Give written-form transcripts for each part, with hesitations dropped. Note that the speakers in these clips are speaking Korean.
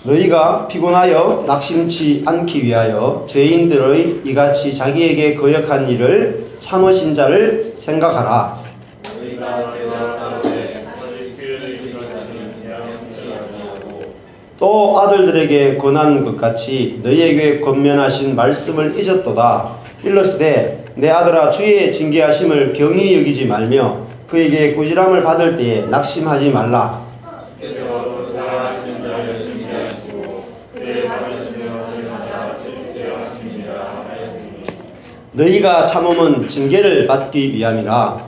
너희가 피곤하여 낙심치 않기 위하여 죄인들의 이같이 자기에게 거역한 일을 참으신 자를 생각하라. 또 아들들에게 권한 것 같이 너희에게 권면하신 말씀을 잊었도다. 일러스되 내 아들아 주의 징계하심을 경히 여기지 말며 그에게 꾸지람을 받을 때에 낙심하지 말라. 너희가 참음은 징계를 받기 위함이라.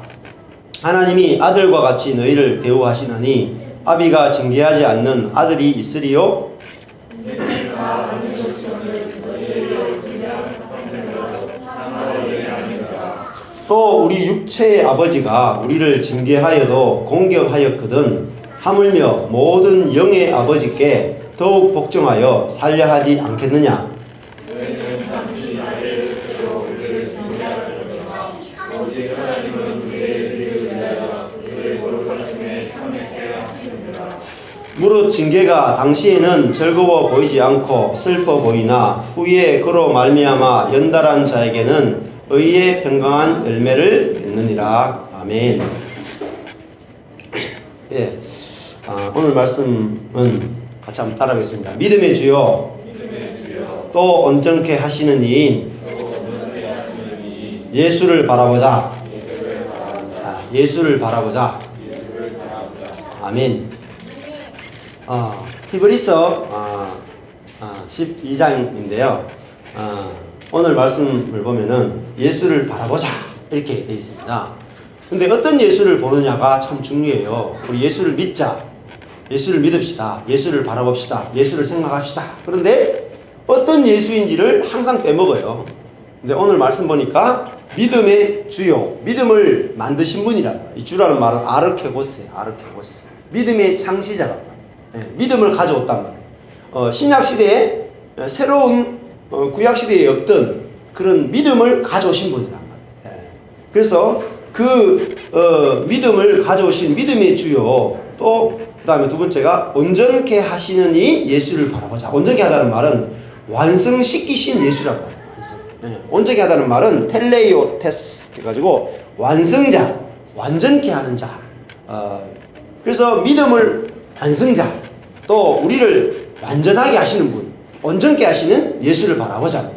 하나님이 아들과 같이 너희를 대우하시나니 아비가 징계하지 않는 아들이 있으리요? 또 우리 육체의 아버지가 우리를 징계하여도 공경하였거든 하물며 모든 영의 아버지께 더욱 복종하여 살려 하지 않겠느냐? 무릇 징계가 당시에는 즐거워 보이지 않고 슬퍼 보이나 후에 그로 말미암아 연달한 자에게는 의의 평강한 열매를 맺느니라. 아멘. 예, 오늘 말씀은 같이 한번 따라하겠습니다. 믿음의 주여, 또 온전케 하시는 이인 예수를 바라보자. 예수를 바라보자. 아멘. 히브리서 12장인데요. 오늘 말씀을 보면은 예수를 바라보자 이렇게 되어 있습니다. 근데 어떤 예수를 보느냐가 참 중요해요. 우리 예수를 믿자, 예수를 믿읍시다, 예수를 바라봅시다, 예수를 생각합시다. 그런데 어떤 예수인지를 항상 빼먹어요. 근데 오늘 말씀 보니까 믿음의 주요, 믿음을 만드신 분이라. 이 주라는 말은 아르케고스예요. 아르케고스. 믿음의 창시자라고. 믿음을 가져왔단 말이에요. 신약 시대에 새로운 구약 시대에 없던 그런 믿음을 가져오신 분이란 말이에요. 그래서 그 믿음을 가져오신 믿음의 주요, 또 그 다음에 두 번째가 온전케 하시는 이 예수를 바라보자. 온전케 하다는 말은 완성시키신 예수라고 해요. 온전케 하다는 말은 텔레이오테스 해가지고 완성자, 완전케 하는 자. 그래서 믿음을 완성자, 또 우리를 완전하게 하시는 분, 온전케 하시는 예수를 바라보자.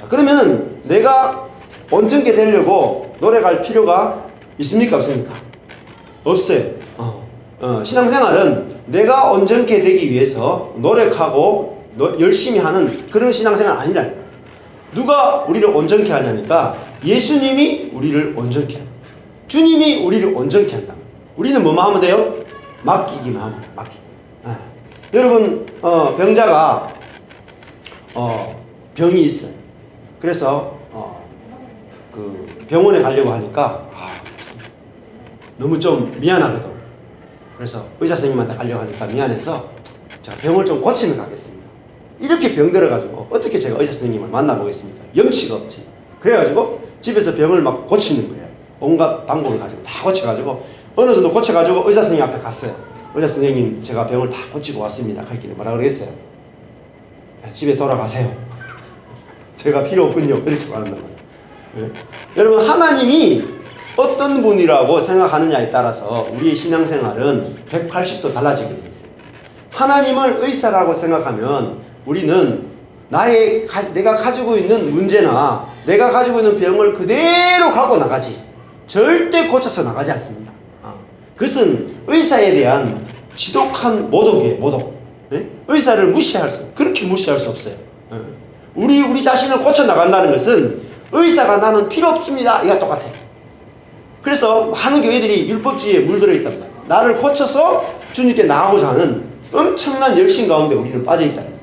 그러면은 내가 온전케 되려고 노력할 필요가 있습니까? 없습니까? 없어요. 신앙생활은 내가 온전케 되기 위해서 노력하고 열심히 하는 그런 신앙생활 아니라. 누가 우리를 온전케 하냐니까 예수님이 우리를 온전케 한다. 주님이 우리를 온전케 한다. 우리는 뭐만 하면 돼요? 맡기기만 하면 돼요. 맡기기. 여러분, 병자가 병이 있어요. 그래서 그 병원에 가려고 하니까 너무 좀 미안하거든. 그래서 의사 선생님한테 가려고 하니까 미안해서 제가 병을 좀 고치면 가겠습니다. 이렇게 병들어가지고 어떻게 제가 의사 선생님을 만나보겠습니까? 염치가 없지. 그래가지고 집에서 병을 막 고치는 거예요. 온갖 방법을 가지고 다 고쳐가지고 어느 정도 고쳐가지고 의사 선생님 앞에 갔어요. 의사 선생님, 제가 병을 다 고치고 왔습니다. 하길래 뭐라 그러겠어요? 집에 돌아가세요. 제가 필요 없군요. 이렇게 말한단 말이에요. 여러분, 하나님이 어떤 분이라고 생각하느냐에 따라서 우리의 신앙생활은 180도 달라지게 되어 있어요. 하나님을 의사라고 생각하면 우리는 내가 가지고 있는 문제나 내가 가지고 있는 병을 그대로 갖고 나가지 절대 고쳐서 나가지 않습니다. 그것은 의사에 대한 지독한 모독이에요. 모독. 의사를 그렇게 무시할 수 없어요. 우리 자신을 고쳐 나간다는 것은 의사가 나는 필요 없습니다, 이거 똑같아요. 그래서 많은 교회들이 율법주의에 물들어 있단 말이에요. 나를 고쳐서 주님께 나가고자 하는 엄청난 열심 가운데 우리는 빠져 있다는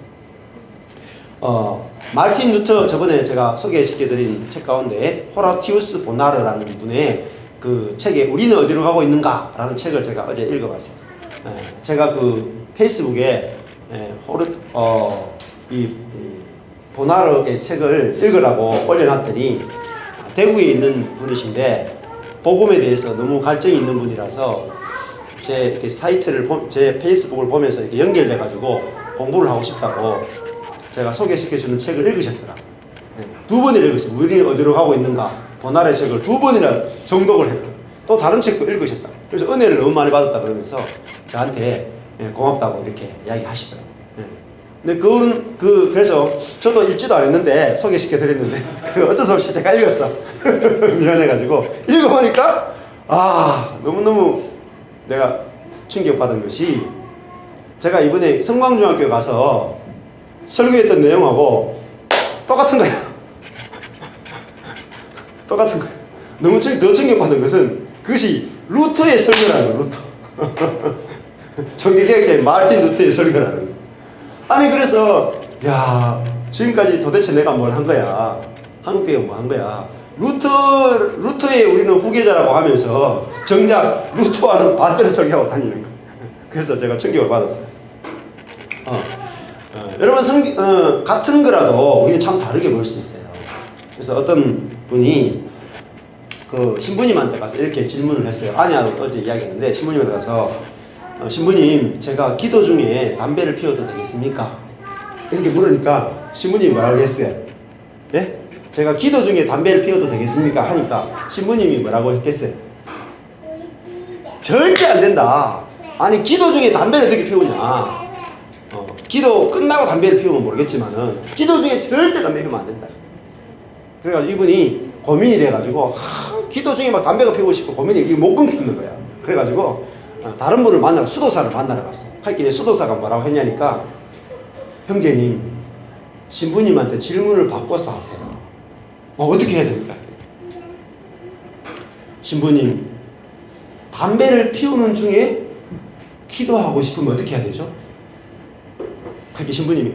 거예요. 마르틴 루터, 저번에 제가 소개시켜드린 책 가운데 호라티우스 보나르라는 분의 그 책에 우리는 어디로 가고 있는가 라는 책을 제가 어제 읽어봤어요. 제가 그 페이스북에 이 보나르의 책을 읽으라고 올려놨더니 대구에 있는 분이신데 복음에 대해서 너무 갈증이 있는 분이라서 제 이렇게 사이트를 제 페이스북을 보면서 이렇게 연결돼 가지고 공부를 하고 싶다고 제가 소개시켜주는 책을 읽으셨더라. 네, 2번이나 읽으셨어요. 우리 어디로 가고 있는가 보나라의 책을 2번이나 정독을 했고 또 다른 책도 읽으셨다. 그래서 은혜를 너무 많이 받았다 그러면서 저한테 고맙다고 이렇게 이야기하시더라고요. 근데 그래서 저도 읽지도 않았는데 소개시켜 드렸는데 어쩔 수 없이 제가 읽었어. 미안해가지고 읽어보니까 너무너무 내가 충격받은 것이 제가 이번에 성광중학교 가서 설교했던 내용하고 똑같은 거야. 똑같은 거야. 너무 더 충격받은 것은 그것이 루터의 설교라는 거야. 루터. 종교개혁자의 마르틴 루터의 설교라는 거야. 아니 그래서 지금까지 도대체 내가 뭘 한 거야. 한국교회가 뭐 한 거야. 루터의 우리는 후계자라고 하면서 정작 루터와는 반대로 설교하고 다니는 거야. 그래서 제가 충격을 받았어요. 여러분 같은 거라도 우리는 참 다르게 볼 수 있어요. 그래서 어떤 분이 그 신부님한테 가서 이렇게 질문을 했어요. 아니야 어제 이야기했는데 신부님한테 가서 신부님 제가 기도 중에 담배를 피워도 되겠습니까? 이렇게 물으니까 신부님이 뭐라고 했어요? 네? 제가 기도 중에 담배를 피워도 되겠습니까? 하니까 신부님이 뭐라고 했겠어요? 절대 안 된다. 아니 기도 중에 담배를 어떻게 피우냐. 기도 끝나고 담배를 피우면 모르겠지만은 기도 중에 절대 담배 피우면 안 된다. 그래가지고 이분이 고민이 돼가지고 기도 중에 막 담배가 피우고 싶고 고민이 이게 못 끊기는 거야. 그래가지고 다른 분을 만나러 수도사를 만나러 갔어. 할 길에 수도사가 뭐라고 했냐니까 형제님 신부님한테 질문을 바꿔서 하세요. 어떻게 해야 됩니까? 신부님 담배를 피우는 중에 기도하고 싶으면 어떻게 해야 되죠? 그렇게 신부님이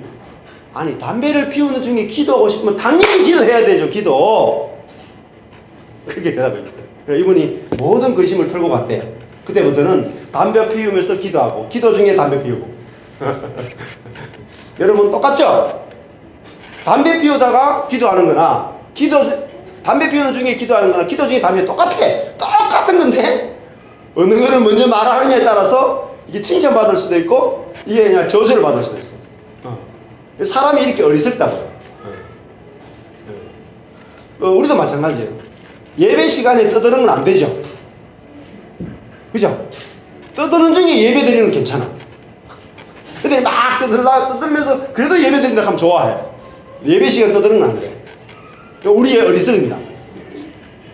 아니 담배를 피우는 중에 기도하고 싶으면 당연히 기도해야 되죠. 기도. 그렇게 대답해요. 이분이 모든 근심을 털고 갔대요. 그때부터는 담배 피우면서 기도하고 기도 중에 담배 피우고 여러분 똑같죠? 담배 피우다가 기도하는 거나 담배 피우는 중에 기도하는 거나 기도 중에 담배 똑같은 건데 어느 거를 먼저 말하느냐에 따라서 이게 칭찬받을 수도 있고 이게 그냥 저주를 받을 수도 있어요. 사람이 이렇게 어리석다고요. 우리도 마찬가지예요. 예배 시간에 떠드는 건 안 되죠. 그죠? 떠드는 중에 예배 드리는 건 괜찮아. 근데 막 떠들면서 그래도 예배 드린다 하면 좋아해요. 예배 시간 떠드는 건 안 돼요. 우리의 어리석음이다.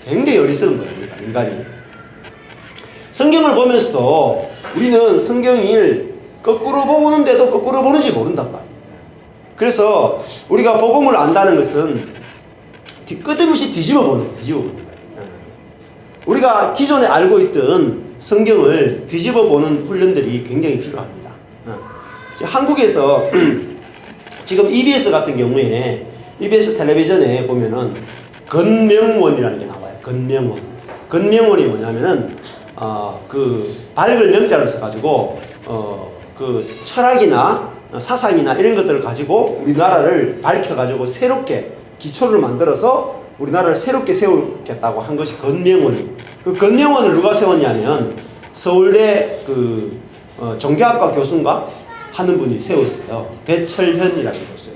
굉장히 어리석은 거예요. 인간이. 성경을 보면서도 우리는 성경을 거꾸로 보는데도 거꾸로 보는지 모른단 말이에요. 그래서 우리가 복음을 안다는 것은 끝없이 뒤집어 보는 거예요. 우리가 기존에 알고 있던 성경을 뒤집어 보는 훈련들이 굉장히 필요합니다. 한국에서 지금 EBS 같은 경우에 EBS 텔레비전에 보면은 건명원이라는 게 나와요. 건명원. 건명원이 뭐냐면은 그 밝을 명자를 써가지고 그 철학이나 사상이나 이런 것들을 가지고 우리나라를 밝혀가지고 새롭게 기초를 만들어서 우리나라를 새롭게 세우겠다고 한 것이 건명원이에요. 그 건명원을 누가 세웠냐면 서울대 그 종교학과 교수인가 하는 분이 세웠어요. 배철현이라는 교수예요.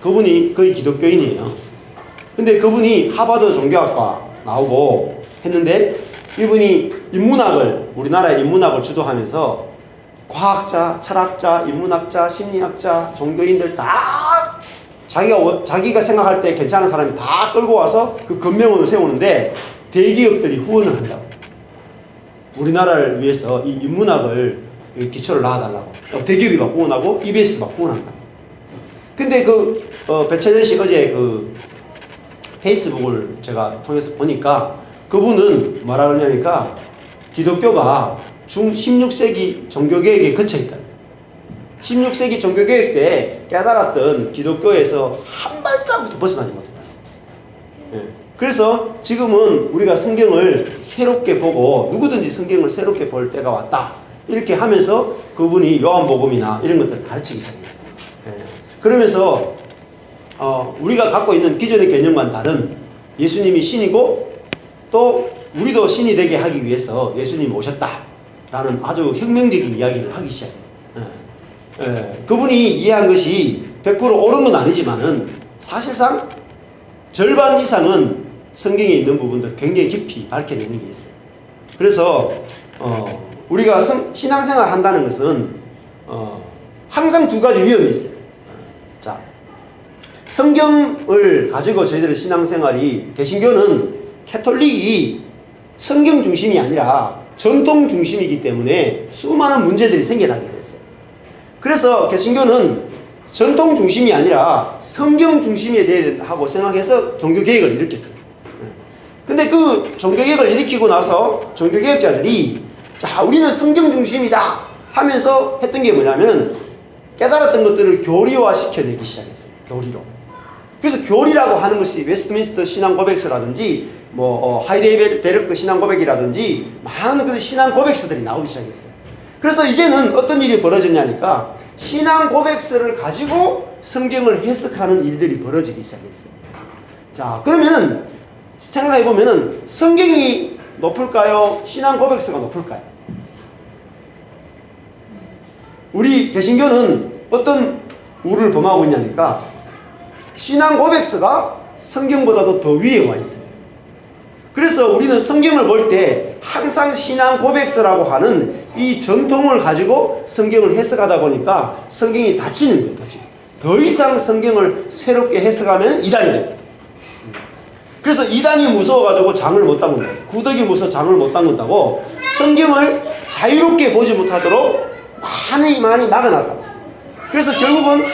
그분이 거의 기독교인이에요. 근데 그분이 하버드 종교학과 나오고 했는데 이분이 인문학을 우리나라의 인문학을 주도하면서 과학자, 철학자, 인문학자, 심리학자, 종교인들 다 자기가 생각할 때 괜찮은 사람이 다 끌고 와서 그 건명원을 세우는데 대기업들이 후원을 한다고. 우리나라를 위해서 이 인문학을 기초를 놔달라고. 대기업이 막 후원하고 EBS도 막 후원한다. 근데 배철현 씨 어제 그 페이스북을 제가 통해서 보니까 그분은 뭐라 그러냐니까 기독교가 16세기 종교개혁에 거쳐있다. 16세기 종교개혁 때 깨달았던 기독교에서 한 발자국도 벗어나지 못했다. 그래서 지금은 우리가 성경을 새롭게 보고 누구든지 성경을 새롭게 볼 때가 왔다. 이렇게 하면서 그분이 요한복음이나 이런 것들을 가르치기 시작했어요. 그러면서 우리가 갖고 있는 기존의 개념과는 다른 예수님이 신이고 또 우리도 신이 되게 하기 위해서 예수님이 오셨다. 라는 아주 혁명적인 이야기를 하기 시작해요. 그분이 이해한 것이 100% 옳은 건 아니지만은 사실상 절반 이상은 성경에 있는 부분도 굉장히 깊이 밝혀내는 게 있어요. 그래서 우리가 신앙생활 한다는 것은 항상 두 가지 위험이 있어요. 자, 성경을 가지고 저희들의 신앙생활이, 개신교는 캐톨릭이 성경 중심이 아니라 전통 중심이기 때문에 수많은 문제들이 생겨나게 됐어요. 그래서 개신교는 전통 중심이 아니라 성경 중심에 대해 하고 생각해서 종교개혁을 일으켰어요. 근데 그 종교개혁을 일으키고 나서 종교개혁자들이 자, 우리는 성경 중심이다 하면서 했던 게 뭐냐면 깨달았던 것들을 교리화 시켜내기 시작했어요. 교리로. 그래서 교리라고 하는 것이 웨스트민스터 신앙 고백서라든지 하이데벨베르크 신앙 고백이라든지 많은 그 신앙 고백서들이 나오기 시작했어요. 그래서 이제는 어떤 일이 벌어졌냐니까 신앙 고백서를 가지고 성경을 해석하는 일들이 벌어지기 시작했어요. 자, 그러면 생각해 보면은 성경이 높을까요? 신앙 고백서가 높을까요? 우리 개신교는 어떤 우를 범하고 있냐니까 신앙 고백서가 성경보다도 더 위에 와 있어요. 그래서 우리는 성경을 볼 때 항상 신앙 고백서라고 하는 이 전통을 가지고 성경을 해석하다 보니까 성경이 닫히는 거예요. 더 이상 성경을 새롭게 해석하면 이단이 돼요. 그래서 이단이 무서워가지고 장을 못 담근다. 구덕이 무서워 장을 못 담근다고 성경을 자유롭게 보지 못하도록 많이 막아놨다. 그래서 결국은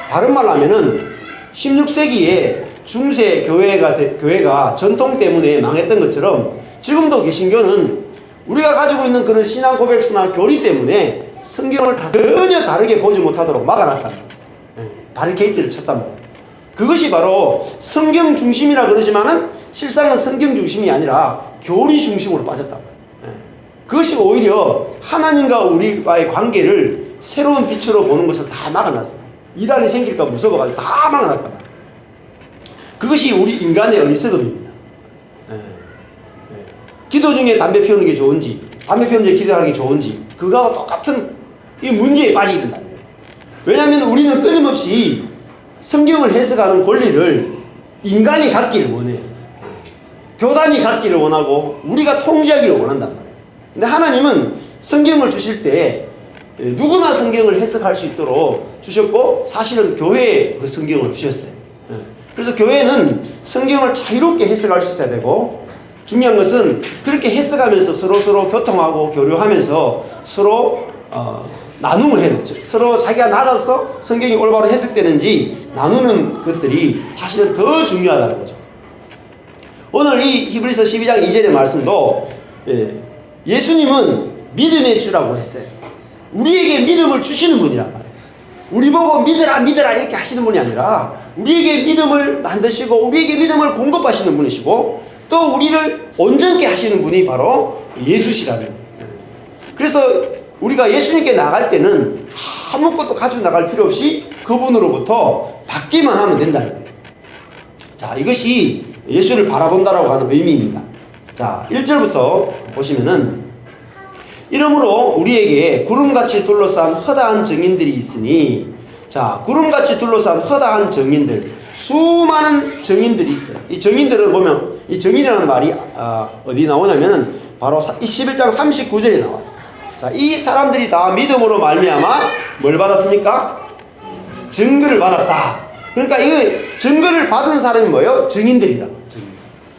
다른 말로 하면은 16세기에 중세 교회가 전통 때문에 망했던 것처럼 지금도 개신교는 우리가 가지고 있는 그런 신앙 고백서나 교리 때문에 성경을 전혀 다르게 보지 못하도록 막아놨다. 바리케이트를 쳤단 말이에요. 그것이 바로 성경 중심이라 그러지만은 실상은 성경 중심이 아니라 교리 중심으로 빠졌단 말이에요. 그것이 오히려 하나님과 우리와의 관계를 새로운 빛으로 보는 것을 다 막아놨어요. 이단이 생길까 무서워가지고 다 막아놨단 말이에요. 그것이 우리 인간의 어리석음입니다. 기도 중에 담배 피우는 게 좋은지, 담배 피우는 게 기도하는 게 좋은지, 그거와 똑같은 이 문제에 빠지게 된다. 왜냐하면 우리는 끊임없이 성경을 해석하는 권리를 인간이 갖기를 원해요. 교단이 갖기를 원하고 우리가 통제하기를 원한단 말이에요. 근데 하나님은 성경을 주실 때 누구나 성경을 해석할 수 있도록 주셨고 사실은 교회에 그 성경을 주셨어요. 그래서 교회는 성경을 자유롭게 해석할 수 있어야 되고 중요한 것은 그렇게 해석하면서 서로 교통하고 교류하면서 서로 나눔을 해요. 서로 자기가 나가서 성경이 올바로 해석되는지 나누는 것들이 사실은 더 중요하다는 거죠. 오늘 이 히브리서 12장 2절의 말씀도 예수님은 믿음의 주라고 했어요. 우리에게 믿음을 주시는 분이란 말이에요. 우리 보고 믿으라 이렇게 하시는 분이 아니라 우리에게 믿음을 만드시고 우리에게 믿음을 공급하시는 분이시고 또 우리를 온전케 하시는 분이 바로 예수시라는 거예요. 그래서 우리가 예수님께 나갈 때는 아무것도 가지고 나갈 필요 없이 그분으로부터 받기만 하면 된다는 거예요. 자, 이것이 예수를 바라본다라고 하는 의미입니다. 자, 1절부터 보시면은 이러므로 우리에게 구름같이 둘러싼 허다한 증인들이 있으니 자, 구름같이 둘러싼 허다한 증인들 수많은 증인들이 있어요. 이 증인들은 보면 이 증인이라는 말이 어디 나오냐면은 바로 11장 39절에 나와요. 자, 이 사람들이 다 믿음으로 말미암아 뭘 받았습니까? 증거를 받았다. 그러니까 이 증거를 받은 사람이 뭐예요? 증인들이다.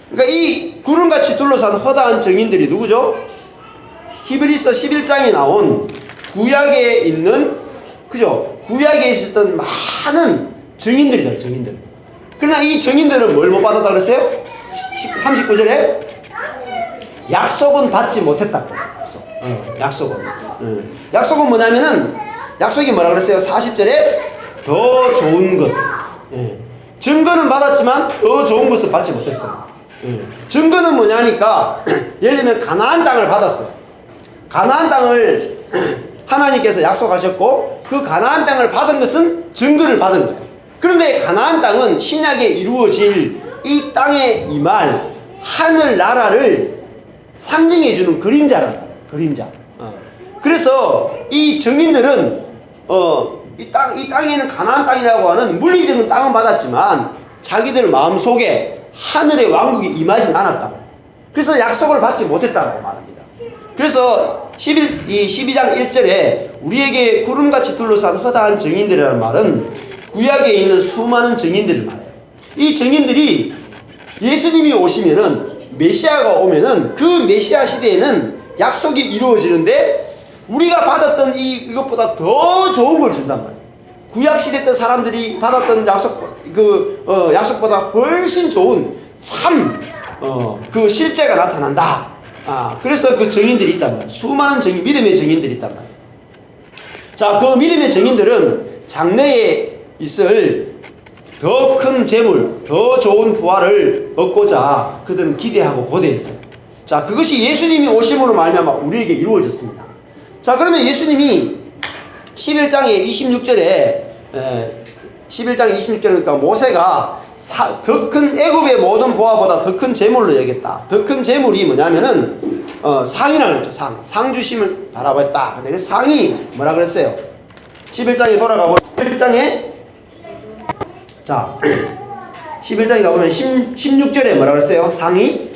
그러니까 이 구름같이 둘러싼 허다한 증인들이 누구죠? 히브리서 11장에 나온 구약에 있는 그죠? 구약에 있었던 많은 증인들이다. 증인들. 그러나 이 증인들은 뭘 못 받았다 그랬어요? 39절에 약속은 받지 못했다 그랬어요. 약속은. 약속은 뭐냐면은 약속이 뭐라 그랬어요? 40절에 더 좋은 것. 증거는 받았지만 더 좋은 것을 받지 못했어요. 증거는 뭐냐니까 예를 들면 가나안 땅을 받았어요. 가나안 땅을 하나님께서 약속하셨고 그 가나안 땅을 받은 것은 증거를 받은 거예요. 그런데 가나안 땅은 신약에 이루어질 이 땅에 임할 하늘 나라를 상징해 주는 그림자란 그림자. 그래서 이 증인들은 이 땅에는 가나안 땅이라고 하는 물리적인 땅은 받았지만 자기들 마음속에 하늘의 왕국이 임하진 않았다. 그래서 약속을 받지 못했다고 말합니다. 그래서 12장 1절에 우리에게 구름같이 둘러싼 허다한 증인들이라는 말은 구약에 있는 수많은 증인들을 말해요. 이 증인들이 예수님이 오시면은, 메시아가 오면은 그 메시아 시대에는 약속이 이루어지는데 우리가 받았던 이것보다 더 좋은 걸 준단 말이에요. 구약 시대 때 사람들이 받았던 약속보다 훨씬 좋은 그 실제가 나타난다. 그래서 그 증인들이 있단 말이에요. 수많은 믿음의 증인들이 있단 말이에요. 자, 그 믿음의 증인들은 장래에 있을 더 큰 재물, 더 좋은 부활을 얻고자 그들은 기대하고 고대했어요. 자, 그것이 예수님이 오심으로 말미암아 우리에게 이루어졌습니다. 자, 그러면 예수님이 11장의 26절에 11장 26절에 그러니까 모세가 더 큰 애굽의 모든 보화보다 더 큰 재물로 여겼다. 더 큰 재물이 뭐냐면은 상이라고 그랬죠. 상 주심을 바라봤다. 근데 그 상이 뭐라 그랬어요? 11장에 돌아가고 11장에 자 11장에 가보면 16절에 뭐라 그랬어요? 상이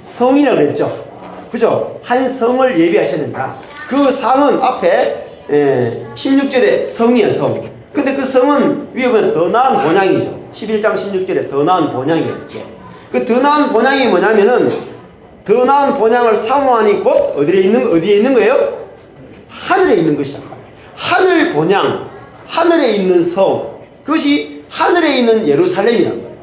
성이라고 그랬죠. 그죠? 한 성을 예비하셨는가. 그 상은 앞에 16절에 성이에요. 성. 근데 그 성은 위에 보면 더 나은 본향이죠. 11장 16절에 더 나은 본향이에요. 그 더 나은 본향이 뭐냐면은 더 나은 본향을 사모하니 곧 어디에 있는 거예요? 하늘에 있는 것이야. 하늘 본향, 하늘에 있는 성. 그것이 하늘에 있는 예루살렘이란 거예요.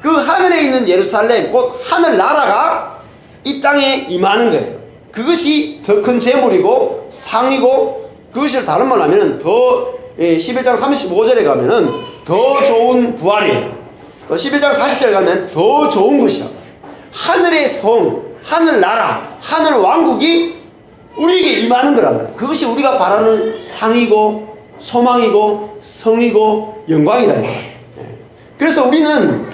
그 하늘에 있는 예루살렘, 곧 하늘 나라가 이 땅에 임하는 거예요. 그것이 더 큰 재물이고 상이고, 그것을 다른 말로 하면은 11장 35절에 가면은 더 좋은 부활이에요. 또 11장 40절에 가면 더 좋은 것이야. 하늘의 성, 하늘 나라, 하늘 왕국이 우리에게 임하는 거란 말이에요. 그것이 우리가 바라는 상이고 소망이고 성이고 영광이다. 그래서 우리는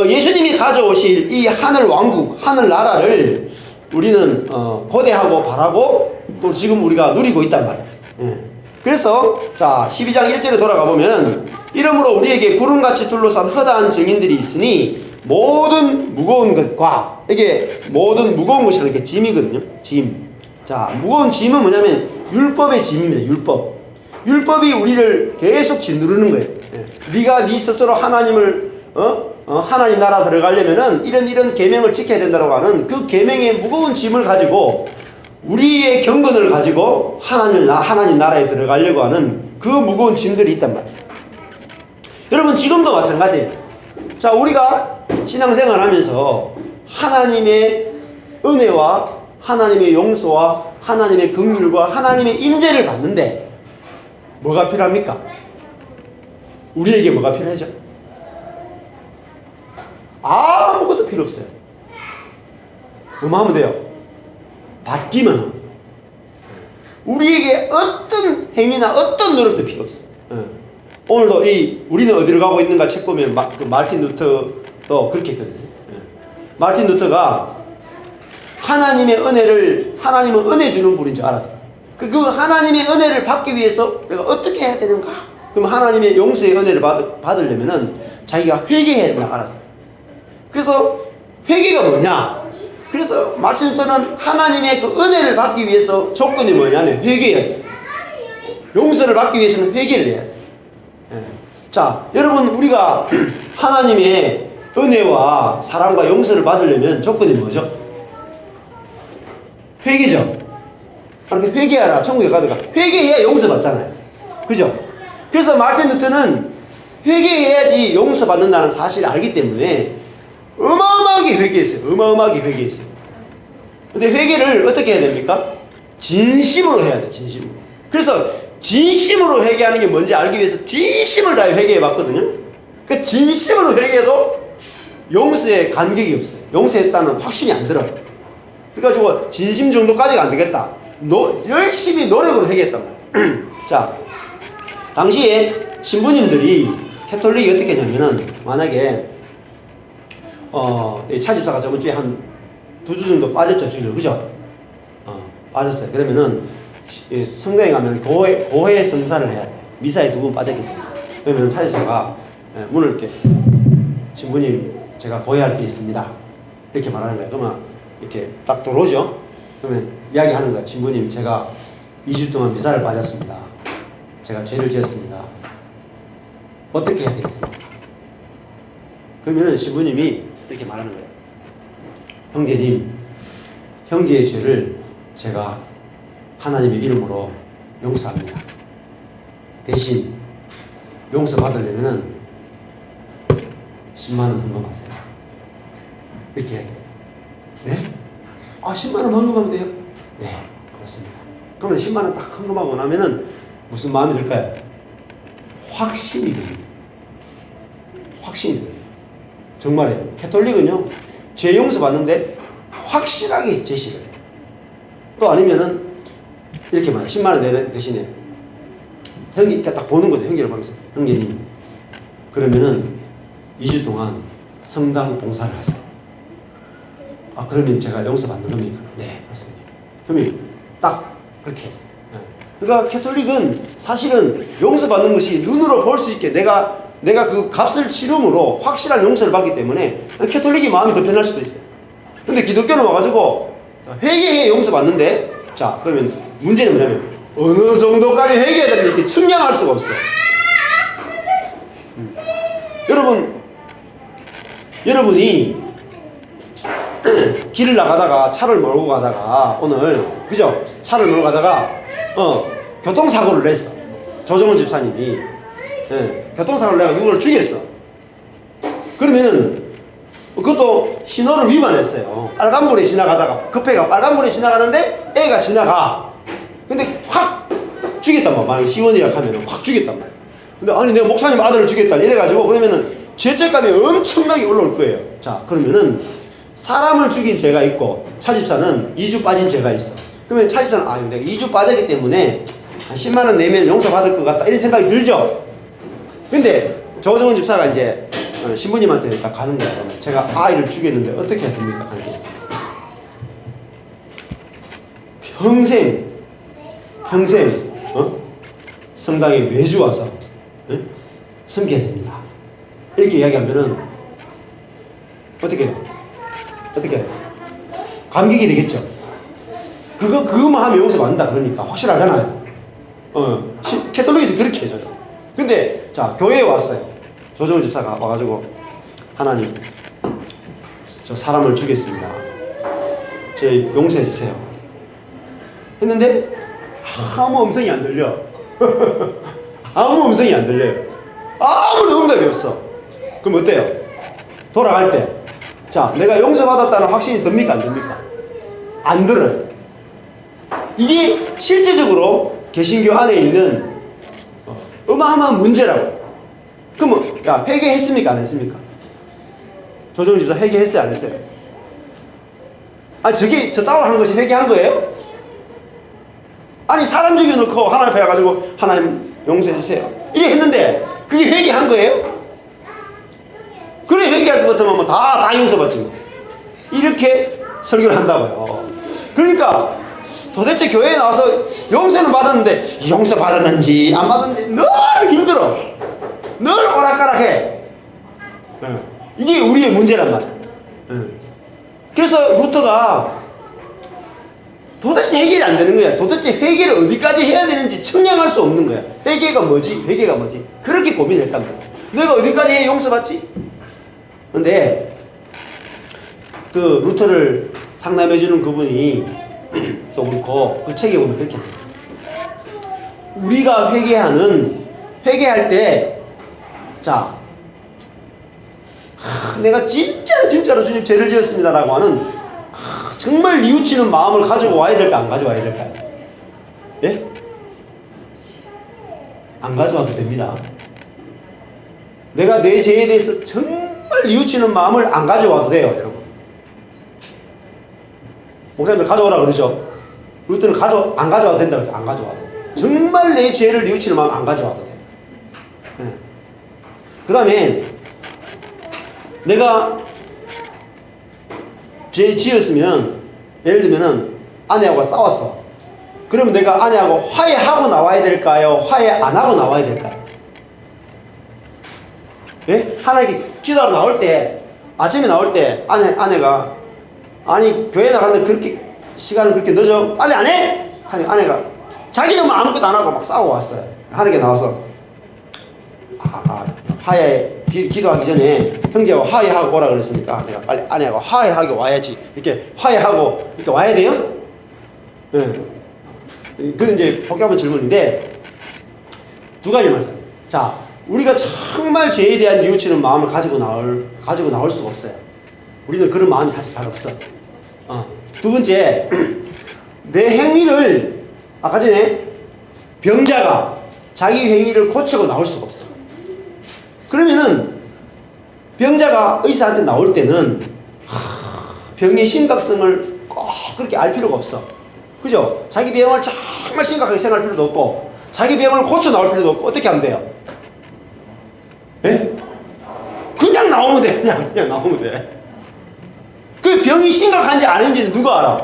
예수님이 가져오실 이 하늘 왕국, 하늘 나라를 우리는 고대하고 바라고 또 지금 우리가 누리고 있단 말이에요. 그래서 자 12장 1절에 돌아가 보면 이러므로 우리에게 구름같이 둘러싼 허다한 증인들이 있으니 모든 무거운 것과, 이게 모든 무거운 것이라는 게 짐이거든요. 짐. 자, 무거운 짐은 뭐냐면 율법의 짐입니다. 율법이 우리를 계속 짓누르는 거예요. 네가 네 스스로 하나님을 하나님 나라 들어가려면은 이런 계명을 지켜야 된다고 하는 그 계명의 무거운 짐을 가지고 우리의 경건을 가지고 하나님 나라에 들어가려고 하는 그 무거운 짐들이 있단 말이에요. 여러분 지금도 마찬가지예요. 자, 우리가 신앙생활 하면서 하나님의 은혜와 하나님의 용서와 하나님의 긍휼과 하나님의 임재를 받는데 뭐가 필요합니까? 우리에게 뭐가 필요하죠? 아무것도 필요 없어요. 뭐만 하면 돼요? 받기만 하면. 우리에게 어떤 행위나 어떤 노력도 필요 없어요. 오늘도 우리는 어디로 가고 있는가 책 보면 마르틴 루터도 그렇게 했거든요. 마르틴 루터가 하나님은 은혜 주는 분인 줄 알았어. 그 하나님의 은혜를 받기 위해서 내가 어떻게 해야 되는가? 그럼 하나님의 용서의 은혜를 받으려면은 자기가 회개해야 된다고 알았어. 그래서 회개가 뭐냐? 그래서 마틴 루터는 하나님의 그 은혜를 받기 위해서 조건이 뭐냐면 회개였어요. 용서를 받기 위해서는 회개를 해야 돼. 자, 여러분 우리가 하나님의 은혜와 사랑과 용서를 받으려면 조건이 뭐죠? 회개죠. 그렇게 회개하라. 천국에 가다가 회개해야 용서받잖아요. 그죠? 그래서 마틴 루터는 회개해야지 용서받는다는 사실을 알기 때문에 어마어마하게 회개했어요. 근데 회개를 어떻게 해야 됩니까? 진심으로 해야 돼요. 진심으로. 그래서 진심으로 회개하는 게 뭔지 알기 위해서 진심을 다해 회개해 봤거든요. 그 진심으로 회개해도 용서에 간격이 없어요. 용서했다는 확신이 안 들어요. 그래가지고 진심 정도까지가 안 되겠다. 열심히 노력으로 회개했단 말이에요. 자, 당시에 신부님들이 캐톨릭이 어떻게 했냐면은 만약에 차집사가 저번 주에 한 2주 정도 빠졌죠, 주일. 그죠? 빠졌어요. 그러면은 성당에 가면 고해 성사를 해야 돼요. 미사에 2번 빠졌기 때문에. 그러면 차집사가 문을 이렇게 신부님 제가 고해할 게 있습니다. 이렇게 말하는 거예요. 그러면 이렇게 딱 들어오죠. 그러면 이야기하는 거예요. 신부님 제가 2주 동안 미사를 빠졌습니다. 제가 죄를 지었습니다. 어떻게 해야 되겠습니까? 그러면 신부님이 이렇게 말하는 거예요. 형제님, 형제의 죄를 제가 하나님의 이름으로 용서합니다. 대신 용서받으려면 10만 원 헌금하세요. 이렇게 해야 돼요. 네? 아, 10만 원 헌금하면 돼요? 네, 그렇습니다. 그러면 10만 원 딱 헌금하고 나면은 무슨 마음이 들까요? 확신이 듭니다. 확신이 들어요. 정말이에요. 캐톨릭은요, 죄 용서 받는데 확실하게 제시를 해요. 또 아니면은 이렇게 말해요. 10만 원 대신에 형이 딱 보는 거죠. 형제를 보면서 형제님 그러면은 2주 동안 성당 봉사를 하세요. 아, 그러면 제가 용서받는 겁니까? 네, 그렇습니다. 그러면 딱 그렇게. 그러니까 캐톨릭은 사실은 용서받는 것이 눈으로 볼 수 있게 내가 그 값을 치름으로 확실한 용서를 받기 때문에 캐톨릭이 마음이 더 편할 수도 있어요. 근데 기독교는 와가지고 회개해 용서받는데, 자, 그러면 문제는 뭐냐면 어느 정도까지 회개해야 되는지 이렇게 측량할 수가 없어요. 여러분이 길을 나가다가 차를 몰고 가다가 오늘 그죠? 차를 몰고 가다가 교통사고를 냈어. 조정원 집사님이 교통사고를 내가 누구를 죽였어. 그러면 그것도 신호를 위반했어요. 빨간불에 지나가다가 급해가 빨간불에 지나가는데 애가 지나가. 근데 확 죽였단 말이야. 만약 시원이라 하면 확 죽였단 말이야. 근데 아니 내가 목사님 아들을 죽였다 이래가지고 그러면은 죄책감이 엄청나게 올라올 거예요. 자, 그러면은 사람을 죽인 죄가 있고 차집사는 2주 빠진 죄가 있어. 그러면 차집사는 아, 내가 2주 빠졌기 때문에 한 10만 원 내면 용서받을 것 같다 이런 생각이 들죠. 근데 조정원 집사가 이제 신부님한테 딱 가는 거야. 그러면 제가 아이를 죽였는데 어떻게 해야 됩니까? 평생 성당에 매주 와서 섬겨야 됩니다. 이렇게 이야기하면은 어떻게 해요? 어떻게 해요? 감격이 되겠죠. 그거만 하면 용서 받는다 그러니까 확실하잖아요. 캐톨릭에서 그렇게 해줘요. 근데 자, 교회에 왔어요. 조정원 집사가 와가지고 하나님 저 사람을 죽였습니다. 제 용서해 주세요. 했는데 아무 음성이 안 들려. 아무 음성이 안 들려요. 아무런 응답이 없어. 그럼 어때요? 돌아갈 때 자, 내가 용서받았다는 확신이 듭니까? 안 듭니까? 안 들어요. 이게 실제적으로 개신교 안에 있는 어마어마한 문제라고. 그러면 야, 회개했습니까? 안 했습니까? 조정원 집사 회개했어요? 안 했어요? 아니 저 따라하는 것이 회개한 거예요? 아니 사람 죽여놓고 하나님 앞에 가가지고 하나님 용서해 주세요 이래 했는데 그게 회개한 거예요? 그래 회개할 것 같으면 다 용서받지 뭐. 이렇게 설교를 한다고요. 그러니까 도대체 교회에 나와서 용서는 받았는데 용서받았는지 안 받았는지 늘 힘들어. 늘 오락가락해. 이게 우리의 문제란 말이야. 그래서 루터가 도대체 해결이 안 되는 거야. 도대체 회개를 어디까지 해야 되는지 측량할 수 없는 거야. 회개가 뭐지? 회개가 뭐지? 그렇게 고민했단 말이야. 내가 어디까지 해야 용서받지? 근데 그 루터를 상담해주는 그분이 또 그렇고 그 책에 보면 그렇게 합니다. 우리가 회개할 때 자, 내가 진짜로 주님 죄를 지었습니다라고 하는 정말 뉘우치는 마음을 가지고 와야 될까 안 가져와야 될까요? 예? 안 가져와도 됩니다. 내가 내 죄에 대해서 정말 뉘우치는 마음을 안 가져와도 돼요, 여러분. 목사님들 가져오라 그러죠. 루터는 안 가져와도 된다고 해서 안 가져와도 돼요. 정말 내 죄를 뉘우치는 마음 안 가져와도 돼요. 네. 그 다음에 내가 죄 지었으면 예를 들면은 아내하고 싸웠어. 그러면 내가 아내하고 화해하고 나와야 될까요? 화해 안 하고 나와야 될까요? 예? 하나님께 기도하러 나올 때, 아침에 나올 때 아내가 아니 교회 나가는데 그렇게 시간을 그렇게 늦어? 빨리 안 해? 하니 아내가 자기는 뭐 아무것도 안 하고 막 싸우고 왔어요. 하나님께 나와서 화해 기도하기 전에 형제와 화해하고 오라 그랬으니까 내가 빨리 아내하고 화해하고 와야지. 이렇게 화해하고 이렇게 와야 돼요? 네. 그건 이제 복잡한 질문인데 두 가지 말씀. 자, 우리가 정말 죄에 대한 뉘우치는 마음을 가지고 나올 수가 없어요. 우리는 그런 마음이 사실 잘 없어. 두 번째, 내 행위를 아까 전에 병자가 자기 행위를 고치고 나올 수가 없어. 그러면은 병자가 의사한테 나올 때는 병의 심각성을 꼭 그렇게 알 필요가 없어. 그죠? 자기 병을 정말 심각하게 생각할 필요도 없고 자기 병을 고쳐 나올 필요도 없고 어떻게 하면 돼요? 예? 그냥 나오면 돼. 그냥 나오면 돼. 그 병이 심각한지 아닌지는 누가 알아?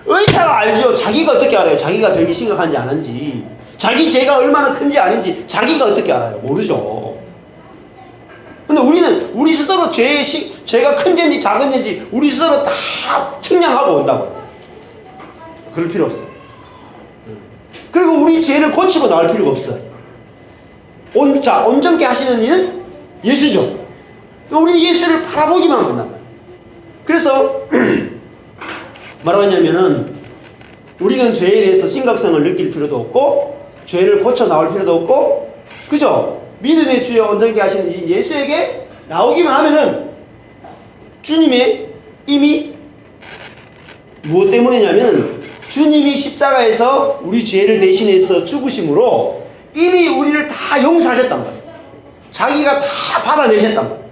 의사가 알죠. 자기가 어떻게 알아요? 자기가 병이 심각한지 아닌지. 자기 죄가 얼마나 큰지 아닌지 자기가 어떻게 알아요? 모르죠. 근데 우리는 우리 스스로 죄가 큰 죄인지 작은 죄인지 우리 스스로 다 측량하고 온다고. 그럴 필요 없어. 그리고 우리 죄를 고치고 나올 필요가 없어요. 온전케 하시는 이는 예수죠. 우리는 예수를 바라보기만 한단 말이에요. 그래서 뭐라고 했냐면은 우리는 죄에 대해서 심각성을 느낄 필요도 없고 죄를 고쳐 나올 필요도 없고 그죠? 믿음의 주여 온전케 하시는 이 예수에게 나오기만 하면은 주님의 이미 무엇 때문이냐면 주님이 십자가에서 우리 죄를 대신해서 죽으심으로 이미 우리를 다 용서하셨단 말이에요. 자기가 다 받아내셨단 말이에요.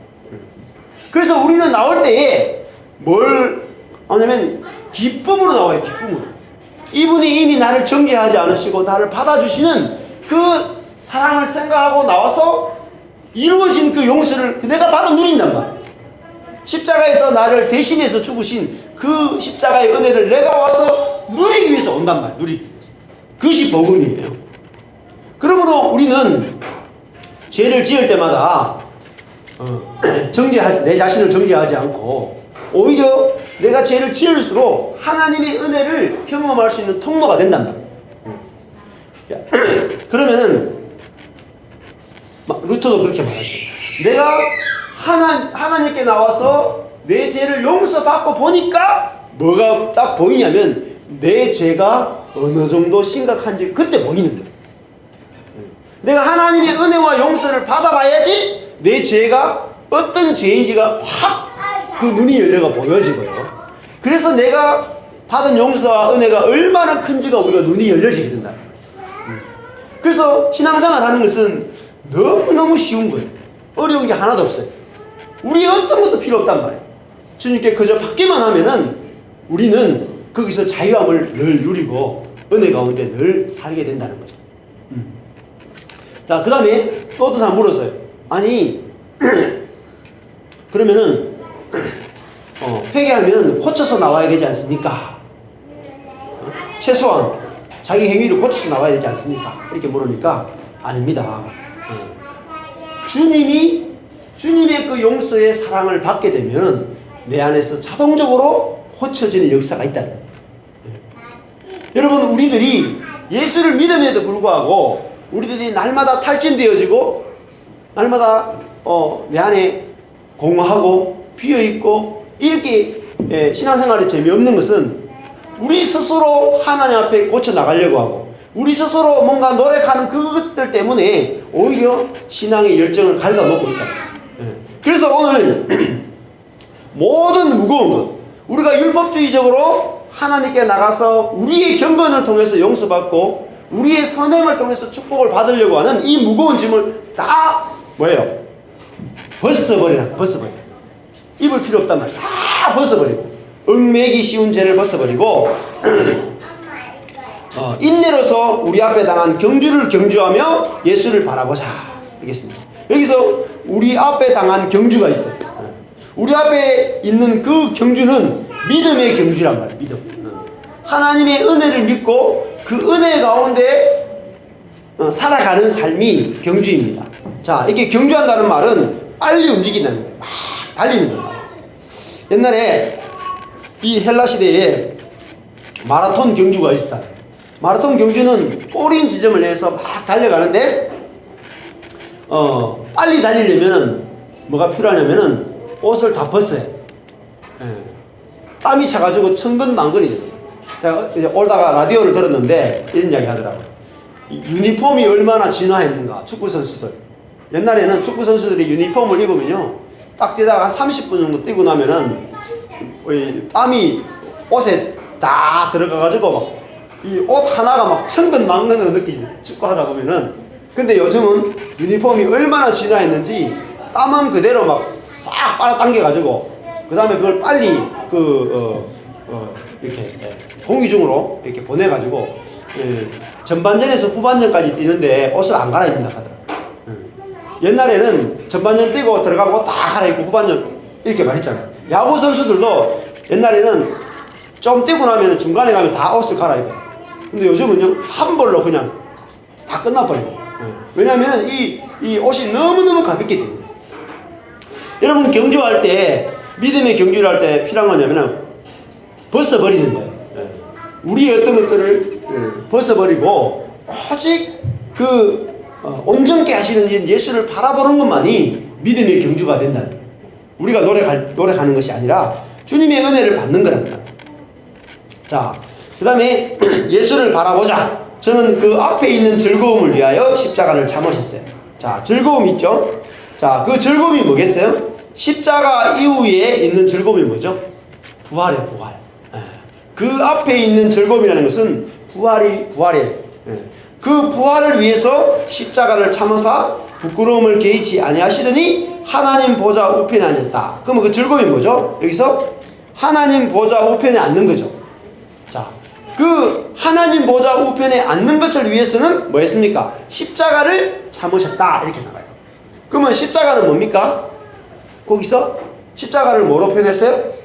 그래서 우리는 나올 때에 뭘 하냐면 기쁨으로 나와요. 기쁨으로. 이분이 이미 나를 정죄하지 않으시고 나를 받아주시는 그 사랑을 생각하고 나와서 이루어진 그 용서를 내가 바로 누린단 말이에요. 십자가에서 나를 대신해서 죽으신 그 십자가의 은혜를 내가 와서 누리기 위해서 온단 말이에요. 누리기 위해서. 그것이 복음이에요. 그러므로 우리는 죄를 지을 때마다 내 자신을 정죄하지 않고 오히려 내가 죄를 지을수록 하나님의 은혜를 경험할 수 있는 통로가 된단 말이에요. 그러면은 루터도 그렇게 말했어요. 내가 하나님께 나와서 내 죄를 용서받고 보니까 뭐가 딱 보이냐면 내 죄가 어느 정도 심각한지 그때 보이는 거예요. 내가 하나님의 은혜와 용서를 받아봐야지 내 죄가 어떤 죄인지가 확 그 눈이 열려가 보여지고요. 그래서 내가 받은 용서와 은혜가 얼마나 큰지가 우리가 눈이 열려지게 된다. 그래서 신앙생활 하는 것은 너무너무 쉬운 거예요. 어려운 게 하나도 없어요. 우리 어떤 것도 필요 없단 말이에요. 주님께 그저 받기만 하면은 우리는 거기서 자유함을 늘 누리고 은혜 가운데 늘 살게 된다는 거죠. 자, 그 다음에 또 어떤 사람 물었어요. 아니 그러면은 회개하면 고쳐서 나와야 되지 않습니까? 최소한 자기 행위를 고쳐서 나와야 되지 않습니까? 이렇게 물으니까 아닙니다. 주님의 그 용서의 사랑을 받게 되면 내 안에서 자동적으로 고쳐지는 역사가 있다는 거예요. 여러분, 우리들이 예수를 믿음에도 불구하고 우리들이 날마다 탈진되어지고 날마다 내 안에 공허하고 비어있고 이렇게 신앙생활에 재미없는 것은 우리 스스로 하나님 앞에 고쳐나가려고 하고 우리 스스로 뭔가 노력하는 그것들 때문에 오히려 신앙의 열정을 갉아먹고 있다. 그래서 오늘 모든 무거운 것, 우리가 율법주의적으로 하나님께 나가서 우리의 경건을 통해서 용서받고 우리의 선행을 통해서 축복을 받으려고 하는 이 무거운 짐을 다 뭐예요? 벗어버려. 입을 필요 없단 말이야. 다 벗어버리고 얽매기 쉬운 죄를 벗어버리고 인내로서 우리 앞에 당한 경주를 경주하며 예수를 바라보자. 알겠습니다. 여기서 우리 앞에 당한 경주가 있어요. 우리 앞에 있는 그 경주는 믿음의 경주란 말이에요. 믿음. 하나님의 은혜를 믿고 그 은혜 가운데 살아가는 삶이 경주입니다. 자, 이게 경주한다는 말은 빨리 움직인다는 거예요. 막 달리는 거예요. 옛날에 이 헬라 시대에 마라톤 경주가 있어요. 마라톤 경주는 꼬린 지점을 내서 막 달려가는데 빨리 달리려면은 뭐가 필요하냐면은 옷을 다 벗어야 돼. 땀이 차가지고 천근만근이 돼요. 제가 이제 오다가 라디오를 들었는데 이런 이야기 하더라고요. 유니폼이 얼마나 진화했는가. 축구 선수들 옛날에는 축구 선수들이 유니폼을 입으면요 딱 뛰다가 한 30분 정도 뛰고 나면은 땀이 옷에 다 들어가가지고 막 이 옷 하나가 막 천근만근으로 느끼지. 축구 하다 보면은. 근데 요즘은 유니폼이 얼마나 진화했는지 땀은 그대로 막 싹 빨아당겨가지고 그 다음에 그걸 빨리 이렇게 공기중으로 이렇게 보내가지고 전반전에서 후반전까지 뛰는데 옷을 안 갈아입는다 하더라고요. 옛날에는 전반전 뛰고 들어가고 다 갈아입고 후반전 이렇게만 했잖아요. 야구 선수들도 옛날에는 좀 뛰고 나면 중간에 가면 다 옷을 갈아입어요. 근데 요즘은요 한 벌로 그냥 다 끝나버려요. 왜냐하면 이 옷이 너무너무 가볍기 때문에. 여러분 경주할 때 믿음의 경주를 할 때 필요한 거냐면은 벗어버리는 거예요. 우리의 어떤 것들을 벗어버리고 오직 온전케 하시는 예수를 바라보는 것만이 믿음의 경주가 된다는 거예요. 우리가 노력하는 것이 아니라 주님의 은혜를 받는 거랍니다. 자, 그 다음에 예수를 바라보자. 저는 그 앞에 있는 즐거움을 위하여 십자가를 참으셨어요. 자, 즐거움 있죠? 자, 그 즐거움이 뭐겠어요? 십자가 이후에 있는 즐거움이 뭐죠? 부활이에요, 부활. 그 앞에 있는 즐거움이라는 것은 부활이에요. 그 부활을 위해서 십자가를 참으사 부끄러움을 개의치 아니하시더니 하나님 보좌 우편에 앉았다. 그러면 그 즐거움이 뭐죠? 여기서 하나님 보좌 우편에 앉는 거죠. 자, 그 하나님 보좌 우편에 앉는 것을 위해서는 뭐 했습니까? 십자가를 참으셨다. 이렇게 나와요. 그러면 십자가는 뭡니까? 거기서 십자가를 뭐로 표현했어요?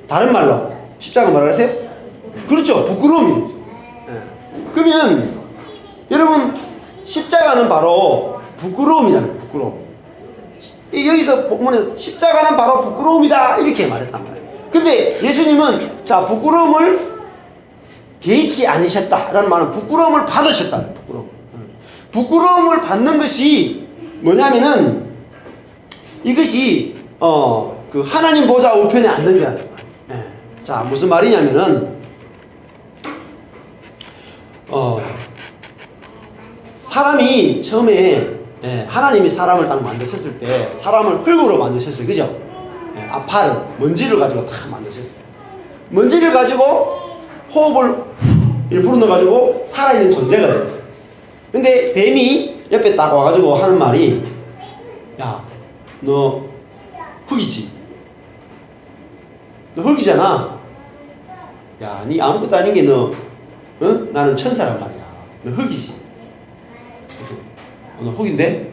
다른 말로 십자가 뭐라 그랬어요? 그렇죠. 부끄러움이죠. 그러면 여러분 십자가는 바로 부끄러움이잖아요. 부끄러움. 여기서 보면 십자가는 바로 부끄러움이다 이렇게 말했단 말이에요. 근데 예수님은 자 부끄러움을 개의치 않으셨다라는 말은 부끄러움을 받으셨다. 부끄러움을 받는 것이 뭐냐면은 이것이 그 하나님 보좌 우편에 앉는 거야. 자 무슨 말이냐면은 사람이 처음에 하나님이 사람을 딱 만드셨을 때 사람을 흙으로 만드셨어요. 그죠? 아파를 먼지를 가지고 다 만드셨어요. 먼지를 가지고 호흡을 불어넣어 가지고 살아있는 존재가 됐어요. 근데 뱀이 옆에 딱 와가지고 하는 말이 야 너 흙이지? 너 흙이잖아. 야 니 아무것도 아닌 게 너 나는 천사란 말이야. 너 흙이지? 너 흙인데?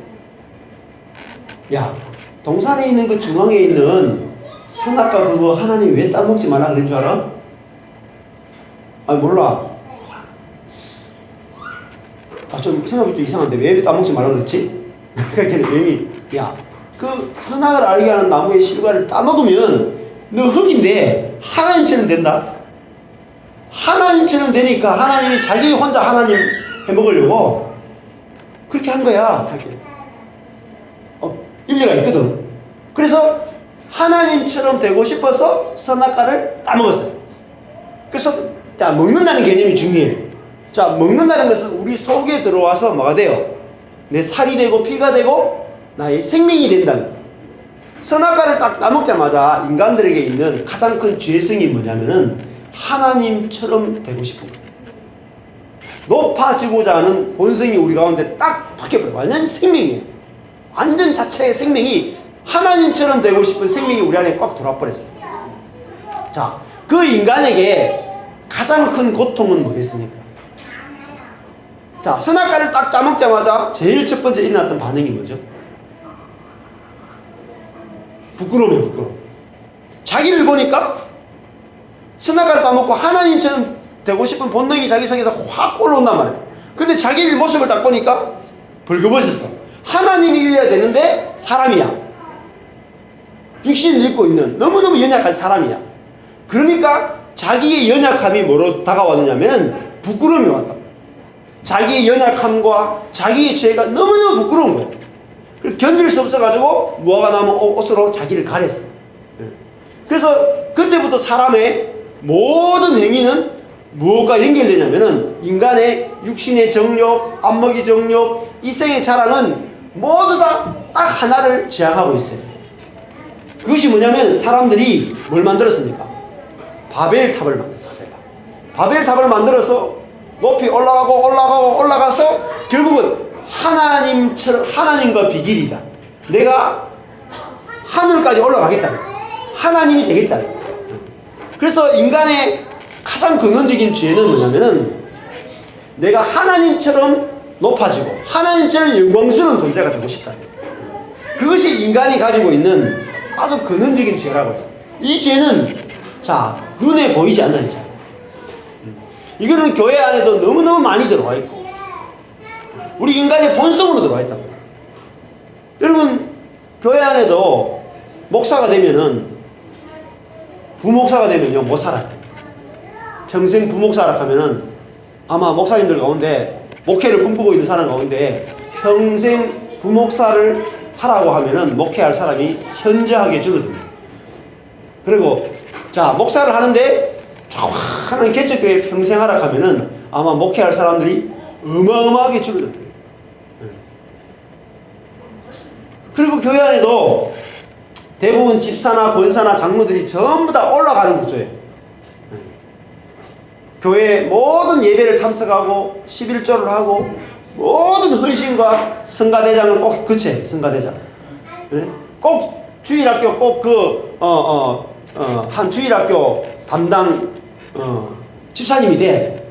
야 동산에 있는 그 중앙에 있는 선악과 그거 하나님 왜 따먹지 말라 그런 줄 알아? 아니 몰라. 좀 생각이 좀 이상한데 왜 따먹지 말라 그랬지? 그러니까 뱀이 야 그 선악을 알게 하는 나무의 실과를 따먹으면 너 흙인데 하나님처럼 된다. 하나님처럼 되니까 하나님이 자기 혼자 하나님 해먹으려고 그렇게 한 거야. 일리가 있거든. 그래서 하나님처럼 되고 싶어서 선악과를 따먹었어요. 그래서 자 먹는다는 개념이 중요해요. 자 먹는다는 것은 우리 속에 들어와서 뭐가 돼요? 내 살이 되고 피가 되고 나의 생명이 된다는 거예요. 선악과를 딱 따먹자마자 인간들에게 있는 가장 큰 죄성이 뭐냐면은 하나님처럼 되고 싶은 거예요. 높아지고자 하는 본성이 우리 가운데 딱 박혀버려요. 완전 생명이에요. 완전 자체의 생명이 하나님처럼 되고 싶은 생명이 우리 안에 꽉 들어와버렸어요. 자, 그 인간에게 가장 큰 고통은 뭐겠습니까? 자, 선악과를 딱 따먹자마자 제일 첫 번째 일어났던 반응이 뭐죠? 부끄러움이에요, 부끄러움. 자기를 보니까 선악과를 따먹고 하나님처럼 되고 싶은 본능이 자기 속에서 확 올라온단 말이에요. 근데 자기 모습을 딱 보니까 벌거벗었어. 하나님이어야 되는데 사람이야. 육신을 입고 있는 너무너무 연약한 사람이야. 그러니까 자기의 연약함이 뭐로 다가왔느냐면 부끄러움이 왔다. 자기의 연약함과 자기의 죄가 너무너무 부끄러운 거예요. 그래서 견딜 수 없어가지고 무화과 나무 옷으로 자기를 가렸어. 그래서 그때부터 사람의 모든 행위는 무엇과 연결되냐면은 인간의 육신의 정욕, 안목의 정욕, 이생의 자랑은 모두 다 딱 하나를 지향하고 있어요. 그것이 뭐냐면 사람들이 뭘 만들었습니까? 바벨탑을 만들었어요. 바벨탑을 만들어서 높이 올라가서 결국은 하나님처럼 하나님과 비길이다. 내가 하늘까지 올라가겠다. 하나님이 되겠다. 그래서 인간의 가장 근원적인 죄는 뭐냐면은 내가 하나님처럼 높아지고 하나님처럼 영광스러운 존재가 되고 싶다. 그것이 인간이 가지고 있는 아주 근원적인 죄라고. 이 죄는 자 눈에 보이지 않는 죄. 이거는 교회 안에도 너무너무 많이 들어와 있고 우리 인간의 본성으로 들어와 있다. 여러분 교회 안에도 목사가 되면은 부목사가 되면요 못 살아요. 평생 부목사라 하면은 아마 목사님들 가운데 목회를 꿈꾸고 있는 사람 가운데 평생 부목사를 하라고 하면은 목회할 사람이 현저하게 줄어듭니다. 그리고 자 목사를 하는데 좋아하는 개척교회 평생 하라 하면은 아마 목회할 사람들이 어마어마하게 줄어듭니다. 그리고 교회 안에도 대부분 집사나 권사나 장로들이 전부 다 올라가는 구조예요. 교회 모든 예배를 참석하고 11조를 하고 모든 헌신과 성가대장을 꼭 거쳐요. 성가대장. 꼭 주일학교 꼭 한 주일학교 담당 집사님이 돼.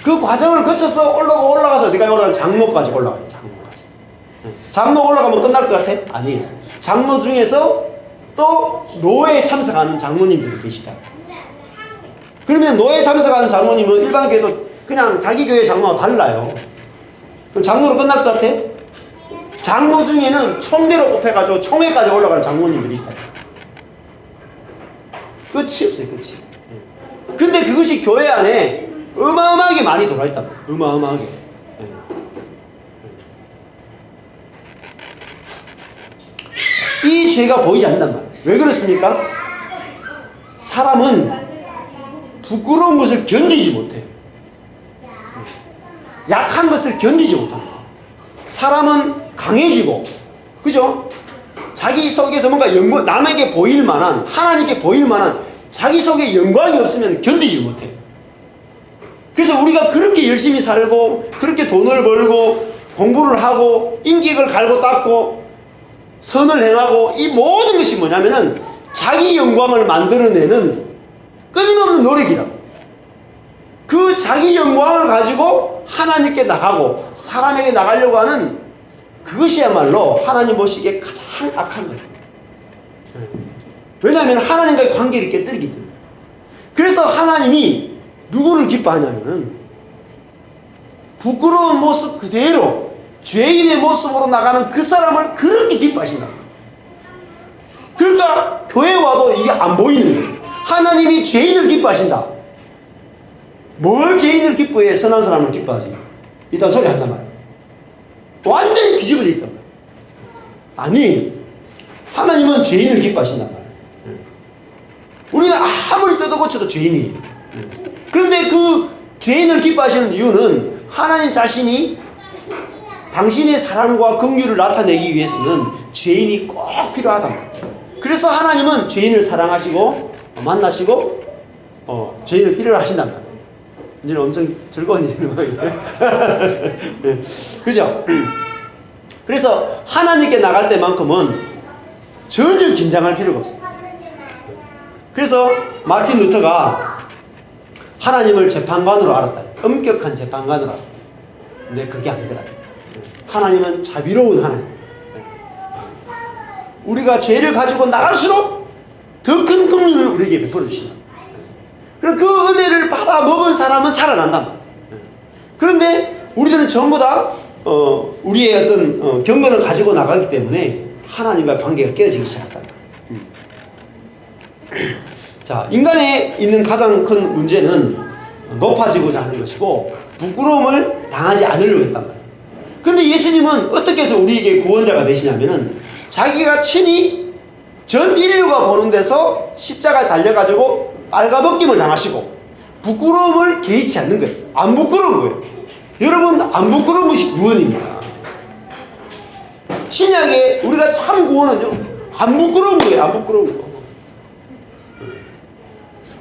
그 과정을 거쳐서 올라가서 어디까지 올라가면 장로까지 올라가요. 장로까지. 장로 올라가면 끝날 것 같아? 아니에요. 장로 중에서 또 노예에 참석하는 장로님들이 계시다. 그러면 노예에 참석하는 장로님은 일반 교회도 그냥 자기 교회 장로와 달라요. 그럼 장로로 끝날 것 같아? 장로 중에는 총대로 뽑혀가지고 총회까지 올라가는 장로님들이 있다. 끝이 없어요, 끝이. 근데 그것이 교회 안에 어마어마하게 많이 들어와 있다. 어마어마하게. 이 죄가 보이지 않는단 말이에요. 왜 그렇습니까? 사람은 부끄러운 것을 견디지 못해요. 약한 것을 견디지 못합니다. 사람은 강해지고, 그죠? 자기 속에서 뭔가 영광, 남에게 보일 만한, 하나님께 보일 만한 자기 속에 영광이 없으면 견디지 못해요. 그래서 우리가 그렇게 열심히 살고, 그렇게 돈을 벌고, 공부를 하고, 인격을 갈고 닦고, 선을 행하고, 이 모든 것이 뭐냐면은 자기 영광을 만들어내는 끊임없는 노력이라고. 그 자기 영광을 가지고 하나님께 나가고 사람에게 나가려고 하는 그것이야말로 하나님 보시기에 가장 악한 거예요. 왜냐하면 하나님과의 관계를 깨뜨리기 때문에. 그래서 하나님이 누구를 기뻐하냐면은 부끄러운 모습 그대로 죄인의 모습으로 나가는 그 사람을 그렇게 기뻐하신다. 그러니까 교회 와도 이게 안 보이는 거예요. 하나님이 죄인을 기뻐하신다. 뭘 죄인을 기뻐해? 선한 사람을 기뻐하지. 이딴 소리 한단 말이야. 완전히 뒤집어져 있단 말이야. 아니, 하나님은 죄인을 기뻐하신단 말이야. 우리는 아무리 뜯어고쳐도 죄인이에요. 그런데 그 죄인을 기뻐하시는 이유는 하나님 자신이 당신의 사랑과 긍휼을 나타내기 위해서는 죄인이 꼭 필요하단 말이야. 그래서 하나님은 죄인을 사랑하시고 만나시고 죄인을 필요로 하신단 말이야. 이제는 엄청 즐거운 일인 거예요. 네. 그죠? 그래서 하나님께 나갈 때만큼은 전혀 긴장할 필요가 없어요. 그래서 마틴 루터가 하나님을 재판관으로 알았다. 엄격한 재판관으로 알았다. 근데 그게 아니더라. 하나님은 자비로운 하나님. 우리가 죄를 가지고 나갈수록 더 큰 긍휼을 우리에게 베풀어 주신다. 그럼 그 은혜를 받아 먹은 사람은 살아난단 말이에요. 그런데 우리들은 전부 다 우리의 어떤 경건을 가지고 나가기 때문에 하나님과 관계가 깨어지기 시작한다. 자, 인간에 있는 가장 큰 문제는 높아지고자 하는 것이고 부끄러움을 당하지 않으려고 했단 말이에요. 그런데 예수님은 어떻게 해서 우리에게 구원자가 되시냐면은 자기가 친히 전 인류가 보는 데서 십자가에 달려가지고 빨가벗김을 당하시고 부끄러움을 개의치 않는 거예요. 안 부끄러운 거예요. 여러분, 안 부끄러운 것이 구원입니다. 신약에 우리가 참 구원은요, 안 부끄러운 거예요. 안 부끄러운 거.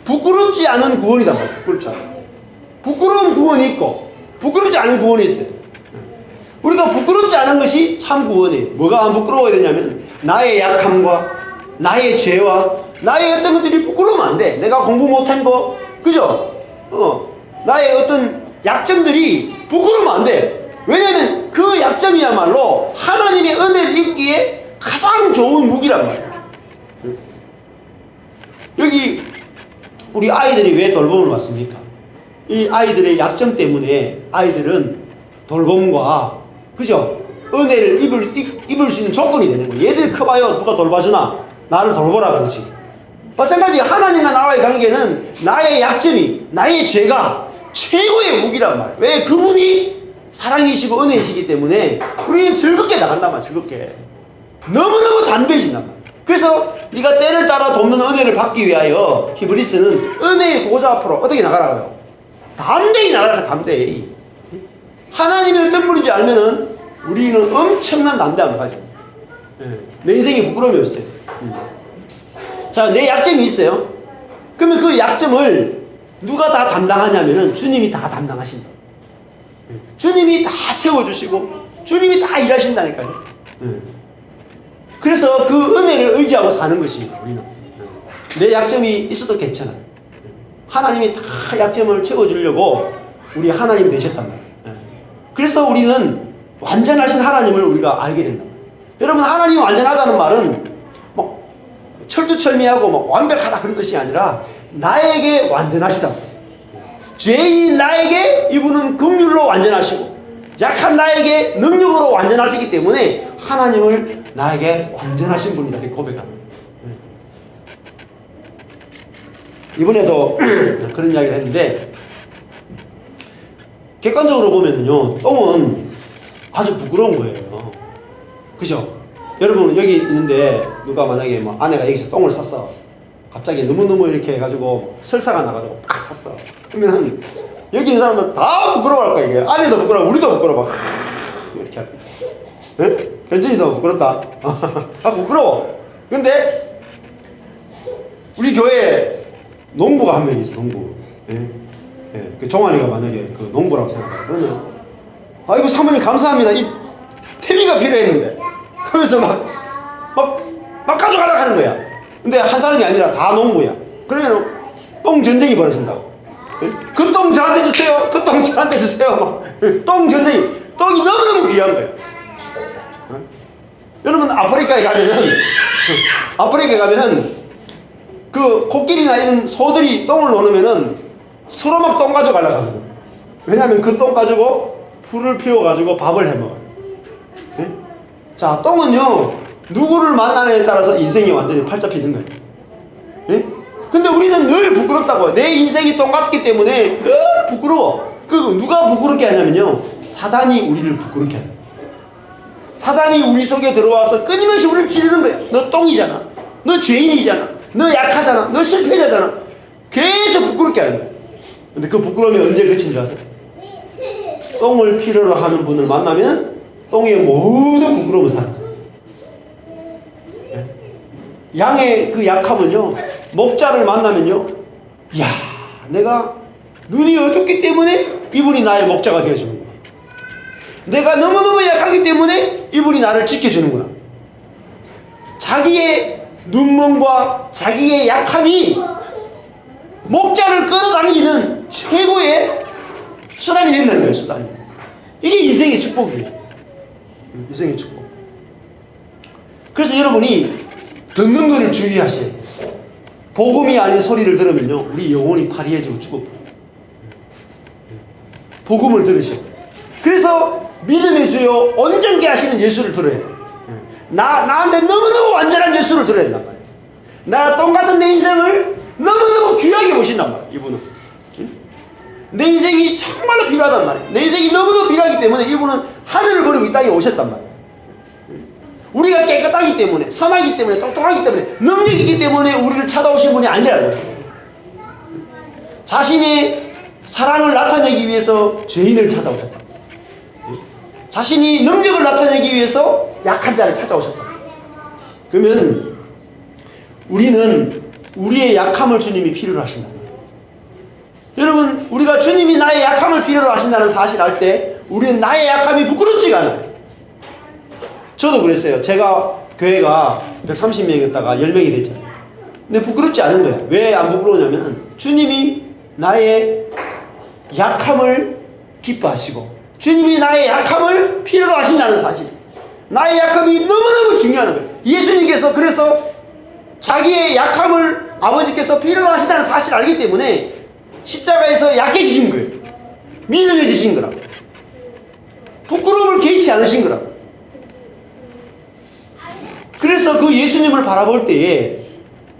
부끄럽지 않은 구원이다 말이에요. 부끄럽지 않은. 부끄러운 구원이 있고 부끄럽지 않은 구원이 있어요. 우리가 부끄럽지 않은 것이 참 구원이에요. 뭐가 안 부끄러워야 되냐면 나의 약함과 나의 죄와 나의 어떤 것들이 부끄러우면 안 돼. 내가 공부 못한 거, 그죠? 나의 어떤 약점들이 부끄러우면 안 돼. 왜냐하면 그 약점이야말로 하나님의 은혜를 입기에 가장 좋은 무기란 말이에요. 여기 우리 아이들이 왜 돌봄을 받습니까? 이 아이들의 약점 때문에 아이들은 돌봄과, 그죠? 은혜를 입을 수 있는 조건이 되는 거예요. 얘들 커봐요. 누가 돌봐주나? 나를 돌보라 그러지. 마찬가지 하나님과 나와의 관계는 나의 약점이, 나의 죄가 최고의 무기란 말이에요. 왜? 그분이 사랑이시고 은혜이시기 때문에 우리는 즐겁게 나간단 말이에요. 즐겁게. 너무너무 담대해진단 말이에요. 그래서 네가 때를 따라 돕는 은혜를 받기 위하여 히브리스는 은혜의 보좌 앞으로 어떻게 나가라고요? 담대히 나가라. 담대히. 하나님이 어떤 분인지 알면은 우리는 엄청난 담대함을 가지고 내 인생에 부끄러움이 없어요. 자, 내 약점이 있어요. 그러면 그 약점을 누가 다 담당하냐면은 주님이 다 담당하신다. 주님이 다 채워주시고 주님이 다 일하신다니까요. 그래서 그 은혜를 의지하고 사는 것입니다. 우리는 내 약점이 있어도 괜찮아. 하나님이 다 약점을 채워주려고 우리 하나님이 되셨단 말이에요. 그래서 우리는 완전하신 하나님을 우리가 알게 된다. 여러분, 하나님이 완전하다는 말은 뭐 철두철미하고 뭐 완벽하다 그런 뜻이 아니라 나에게 완전하시다. 죄인인 나에게 이분은 긍휼로 완전하시고 약한 나에게 능력으로 완전하시기 때문에 하나님을 나에게 완전하신 분이다 이렇게 고백합니다. 이번에도 그런 이야기를 했는데 객관적으로 보면은요, 똥은 아주 부끄러운 거예요. 그죠? 여러분, 여기 있는데 누가 만약에 뭐 아내가 여기서 똥을 쌌어. 갑자기 너무너무 이렇게 해가지고 설사가 나가지고 팍 쌌어. 그러면 여기 있는 사람들 다 부끄러워할 거야. 이게 아내도 부끄러워, 우리도 부끄러워. 이렇게 할 거야. 네? 현진이도 부끄럽다. 아, 부끄러워. 근데 우리 교회에 농부가 한 명 있어. 농부. 네? 네. 그 종환이가 만약에 그 농부라고 생각해. 그러면 아이고 사모님 감사합니다. 이 태비가 필요했는데. 그래서 막 가져가라 하는 거야. 근데 한 사람이 아니라 다 농부야. 그러면 똥 전쟁이 벌어진다고. 그 똥 저한테 주세요. 그 똥 저한테 주세요. 똥 전쟁이. 똥이 너무너무 귀한 거예요. 여러분, 아프리카에 가면은 그 코끼리나 이런 소들이 똥을 놓으면은 서로 막 똥 가져가려고 하거든. 왜냐하면 그 똥 가지고 풀을 피워가지고 밥을 해 먹어요. 네? 자, 똥은요, 누구를 만나느냐에 따라서 인생이 완전히 팔자 피는 거예요. 네? 근데 우리는 늘 부끄럽다고요. 내 인생이 똥 같기 때문에 늘 부끄러워. 그 누가 부끄럽게 하냐면요, 사단이 우리를 부끄럽게 해요. 사단이 우리 속에 들어와서 끊임없이 우리를 찌르는 거예요. 너 똥이잖아. 너 죄인이잖아. 너 약하잖아. 너 실패자잖아. 계속 부끄럽게 하는 거예요. 근데 그 부끄러움이 언제 그친 줄 아세요? 똥을 필요로 하는 분을 만나면 똥의 모든 부끄러움을 사라져요. 양의 그 약함은요, 목자를 만나면요, 이야, 내가 눈이 어둡기 때문에 이분이 나의 목자가 되어주는구나. 내가 너무너무 약하기 때문에 이분이 나를 지켜주는구나. 자기의 눈먼과 자기의 약함이 목자를 끌어당기는 최고의 수단이 된다는 거예요. 수단이. 이게 인생의 축복이에요. 인생의 축복. 그래서 여러분이 듣는 거를 주의하셔야 돼요. 복음이 아닌 소리를 들으면요, 우리 영혼이 파리해지고 죽어버려요. 복음을 들으셔요. 그래서 믿음의 주요 온전케 하시는 예수를 들어야 돼요. 나한테 너무너무 완전한 예수를 들어야 된단 말이에요. 나 똑같은 내 인생을 너무너무 귀하게 보신단 말이에요. 이분은 내 인생이 정말로 필요하단 말이에요. 내 인생이 너무너무 필요하기 때문에 이분은 하늘을 버리고 이 땅에 오셨단 말이에요. 우리가 깨끗하기 때문에, 선하기 때문에, 똑똑하기 때문에, 능력이 있기 때문에 우리를 찾아오신 분이 아니라는 거예요. 자신의 사랑을 나타내기 위해서 죄인을 찾아오셨다. 자신이 능력을 나타내기 위해서 약한 자를 찾아오셨다. 그러면 우리는 우리의 약함을 주님이 필요로 하신다. 여러분, 우리가 주님이 나의 약함을 필요로 하신다는 사실을 알 때 우리는 나의 약함이 부끄럽지가 않아요. 저도 그랬어요. 제가 교회가 130명이었다가 10명이 됐잖아요. 근데 부끄럽지 않은 거예요. 왜 안 부끄러우냐면 주님이 나의 약함을 기뻐하시고 주님이 나의 약함을 필요로 하신다는 사실. 나의 약함이 너무너무 중요한 거예요. 예수님께서 그래서 자기의 약함을 아버지께서 필요로 하신다는 사실을 알기 때문에 십자가에서 약해지신 거예요. 민영해지신 거라. 부끄러움을 개의치 않으신 거라. 그래서 그 예수님을 바라볼 때에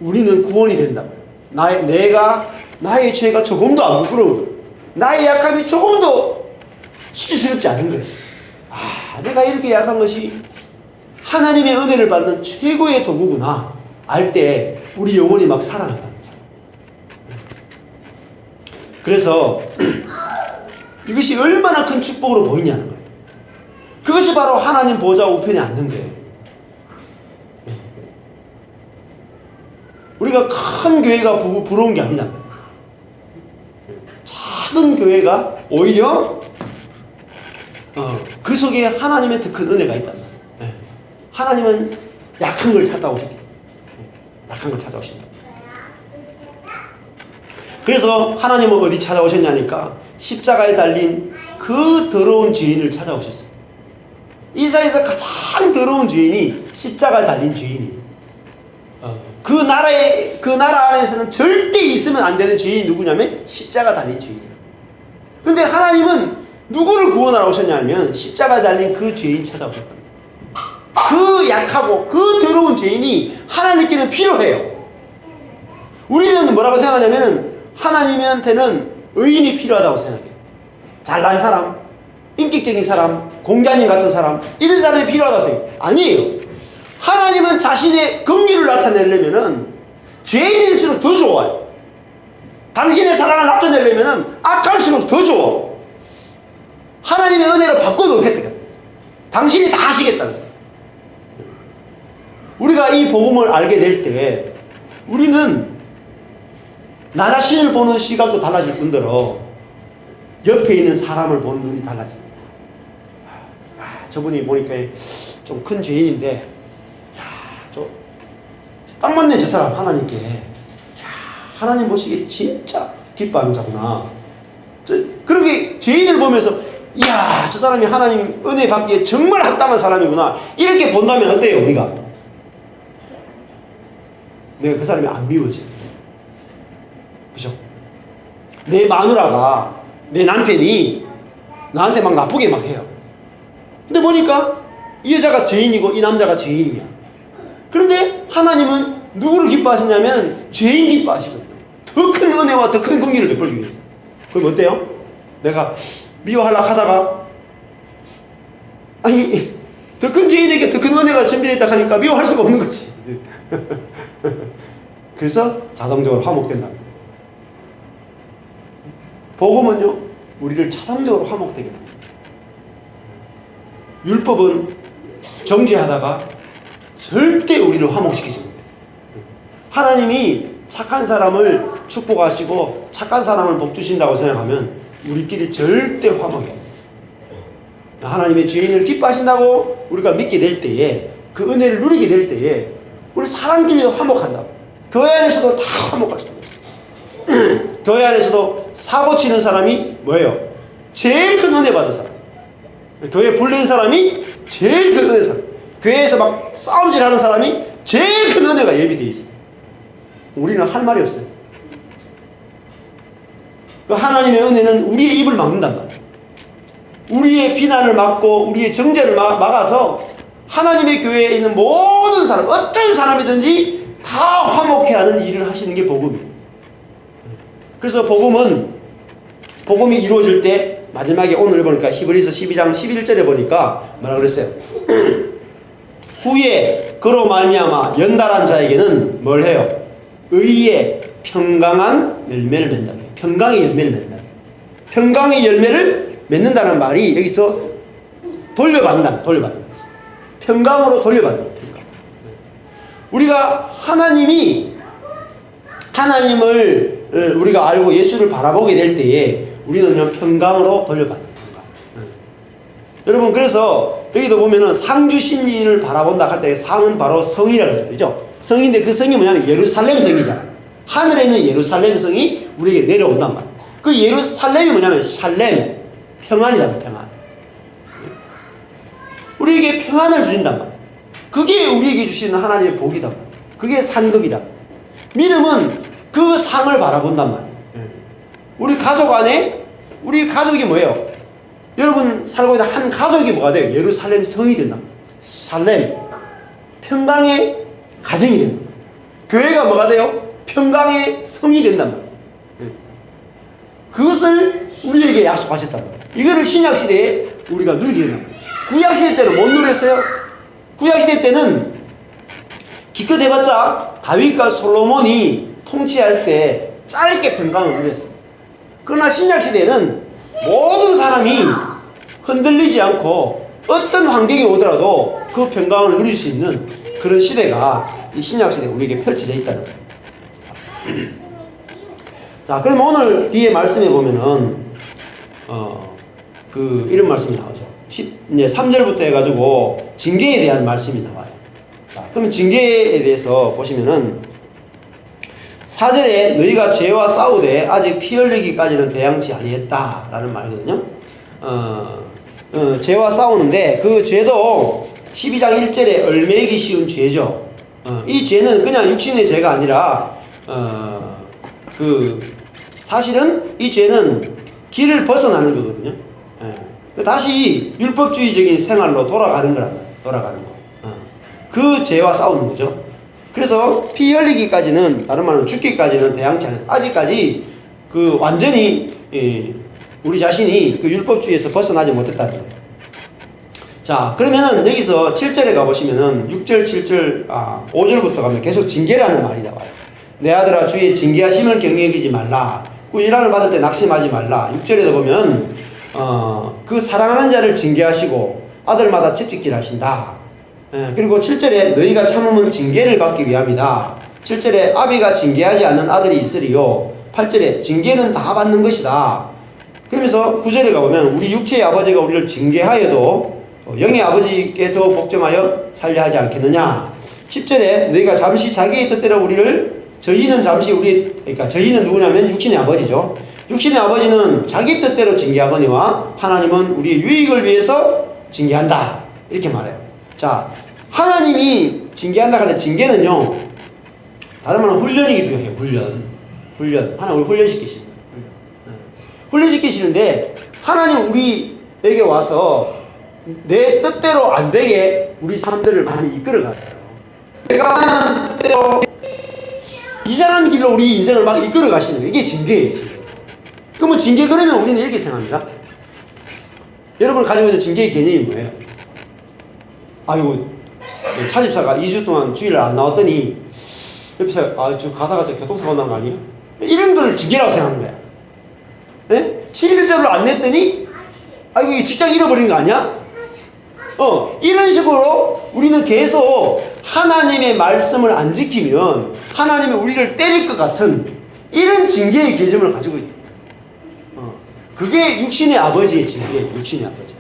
우리는 구원이 된다. 나의 죄가 조금도 안 부끄러워. 나의 약함이 조금도 수치스럽지 않은 거예요. 내가 이렇게 약한 것이 하나님의 은혜를 받는 최고의 도구구나 알 때 우리 영혼이 막 살아난다는 거예요. 그래서 이것이 얼마나 큰 축복으로 보이냐는 거예요. 그것이 바로 하나님 보좌 우편에 앉는 거예요. 우리가 큰 교회가 부러운 게 아니다. 작은 교회가 오히려 그 속에 하나님의 더 큰 은혜가 있다. 하나님은 약한 걸 찾아오시기. 약한 걸 찾아오신다. 그래서 하나님은 어디 찾아오셨냐니까 십자가에 달린 그 더러운 죄인을 찾아오셨어요. 이 세상에서 가장 더러운 죄인이 십자가에 달린 죄인이에요. 그 나라 안에서는 절대 있으면 안 되는 죄인이 누구냐면 십자가 달린 죄인이에요. 근데 하나님은 누구를 구원하러 오셨냐면 십자가에 달린 그 죄인 찾아오셨다. 그 약하고 그 더러운 죄인이 하나님께는 필요해요. 우리는 뭐라고 생각하냐면 하나님한테는 의인이 필요하다고 생각해요. 잘난 사람, 인격적인 사람, 공자님 같은 사람, 이런 사람이 필요하다고 생각해요. 아니에요. 하나님은 자신의 긍휼을 나타내려면 죄인일수록 더 좋아요. 당신의 사랑을 나타내려면 악할수록 더 좋아. 하나님의 은혜를 바꿔도 없겠다. 당신이 다 하시겠다는 거예요. 우리가 이 복음을 알게 될 때 우리는 나 자신을 보는 시각도 달라질 뿐더러 옆에 있는 사람을 보는 눈이 달라집니다. 저분이 보니까 좀 큰 죄인인데 딱 맞네 저 사람 하나님께. 하나님 보시기에 진짜 기뻐하는 자구나. 그렇게 죄인을 보면서 이야 저 사람이 하나님 은혜 받기에 정말 합당한 사람이구나 이렇게 본다면 어때요 우리가? 내가 그 사람이 안 미워져. 그죠? 내 마누라가 내 남편이 나한테 막 나쁘게 막 해요. 근데 보니까 이 여자가 죄인이고 이 남자가 죄인이야. 그런데 하나님은 누구를 기뻐하시냐면 죄인 기뻐하시거든요. 더 큰 은혜와 더 큰 긍휼을 베풀기 위해서. 그럼 어때요? 내가 미워하려고 하다가 아니 더 큰 죄인에게 더 큰 은혜가 준비되어 있다 하니까 미워할 수가 없는 거지. 그래서 자동적으로 화목된다. 복음은요 우리를 자동적으로 화목되게 합니다. 율법은 정죄하다가 절대 우리를 화목시키지 못해요. 하나님이 착한 사람을 축복하시고 착한 사람을 복주신다고 생각하면 우리끼리 절대 화목이 없어요. 하나님의 죄인을 기뻐하신다고 우리가 믿게 될 때에 그 은혜를 누리게 될 때에 우리 사람끼리 화목한다. 교회 안에서도 다 화목할 수 있어요. 교회 안에서도 사고 치는 사람이 뭐예요? 제일 큰 은혜 받은 사람. 교회 불린 사람이 제일 큰 은혜 사람. 교회에서 막 싸움질 하는 사람이 제일 큰 은혜가 예비되어 있어요. 우리는 할 말이 없어요. 그 하나님의 은혜는 우리의 입을 막는단 말이에요. 우리의 비난을 막고 우리의 정죄를 막아서 하나님의 교회에 있는 모든 사람, 어떤 사람이든지 다 화목해 하는 일을 하시는 게 복음이에요. 그래서 복음이 이루어질 때 마지막에 오늘 보니까 히브리서 12장 11절에 보니까 뭐라 그랬어요? 후에 그로 말미암아 연달한 자에게는 뭘 해요? 의의 평강한 열매를 맺는다. 평강의 열매를 맺는다. 평강의 열매를 맺는다는 말이 여기서 돌려받는다. 평강으로 돌려받는다. 우리가 하나님을 우리가 알고 예수를 바라보게 될 때에 우리는 평강으로 돌려받는다. 여러분, 그래서 여기도 보면은 상주 심리를 바라본다 할 때 상은 바로 성이라고 했어요. 그죠? 성인데 그 성이 뭐냐면 예루살렘 성이잖아요. 하늘에 있는 예루살렘 성이 우리에게 내려온단 말이에요. 그 예루살렘이 뭐냐면 샬렘, 평안이다. 평안. 우리에게 평안을 주신단 말이에요. 그게 우리에게 주시는 하나님의 복이다. 그게 상급이다. 믿음은 그 상을 바라본단 말이에요. 우리 가족 안에 우리 가족이 뭐예요? 여러분 살고 있는 한 가족이 뭐가 돼요? 예루살렘 성이 된다. 샬렘, 평강의 가정이 된다. 교회가 뭐가 돼요? 평강의 성이 된단 말이에요. 그것을 우리에게 약속하셨단 말이에요. 이거를 신약시대에 우리가 누리게 된단 말이에요. 구약시대 때는 못 누렸어요. 구약시대 때는 기껏 해봤자 다윗과 솔로몬이 통치할 때 짧게 평강을 누렸어요. 그러나 신약시대에는 모든 사람이 흔들리지 않고 어떤 환경이 오더라도 그 평강을 누릴 수 있는 그런 시대가 이 신약시대에 우리에게 펼쳐져 있다는 거예요. 자, 그럼 오늘 뒤에 말씀에 보면은 이런 말씀이 나오죠. 이제 3절부터 해가지고 징계에 대한 말씀이 나와요. 자, 그러면 징계에 대해서 보시면은 4절에 너희가 죄와 싸우되 아직 피 흘리기까지는 대항치 아니했다라는 말이거든요. 죄와 싸우는데 그 죄도 12장 1절에 얼매기 쉬운 죄죠. 이 죄는 그냥 육신의 죄가 아니라 사실은 이 죄는 길을 벗어나는 거거든요. 다시 율법주의적인 생활로 돌아가는 거란 말이에요. 그 죄와 싸우는 거죠. 그래서 피 흘리기까지는, 다른 말은 죽기까지는 대항치 않은, 아직까지 완전히 우리 자신이 그 율법주의에서 벗어나지 못했다는 거예요. 자, 그러면은 여기서 7절에 가보시면은 6절, 7절, 5절부터 가면 계속 징계라는 말이 나와요. 내 아들아 주의 징계하심을 경외하지 말라. 꾸지람을 받을 때 낙심하지 말라. 6절에도 보면 그 사랑하는 자를 징계하시고 아들마다 채찍질 하신다. 그리고 7절에 너희가 참으면 징계를 받기 위함이다. 7절에 아비가 징계하지 않는 아들이 있으리요. 8절에 징계는 다 받는 것이다. 그러면서 9절에 가보면 우리 육체의 아버지가 우리를 징계하여도 영의 아버지께 더 복종하여 살려 하지 않겠느냐. 10절에 너희가 잠시 자기의 뜻대로 우리를, 저희는 잠시 그러니까 저희는 누구냐면 육신의 아버지죠. 육신의 아버지는 자기 뜻대로 징계하거니와 하나님은 우리의 유익을 위해서 징계한다. 이렇게 말해요. 자, 하나님이 징계한다 할 때 징계는요, 다른 말은 훈련이기도 해요. 훈련. 하나님 우리 훈련시키시는데 하나님 우리에게 와서 내 뜻대로 안 되게 우리 사람들을 많이 이끌어가요. 내가 하는 뜻대로 이상한 길로 우리 인생을 막 이끌어 가시는 거예요. 이게 징계예요. 그러면 징계 그러면 우리는 이렇게 생각합니다. 여러분 가지고 있는 징계의 개념이 뭐예요? 아이고, 차집사가 2주 동안 주일을 안 나왔더니 옆에서 저 가다가 저 교통사고 난 거 아니에요? 이런 걸 징계라고 생각하는 거야. 네? 11절을 안 냈더니 아이고 이 직장 잃어버린 거 아니야? 이런 식으로 우리는 계속 하나님의 말씀을 안 지키면 하나님이 우리를 때릴 것 같은 이런 징계의 개념을 가지고 있다. 그게 육신의 아버지의 징계예요. 육신의 아버지.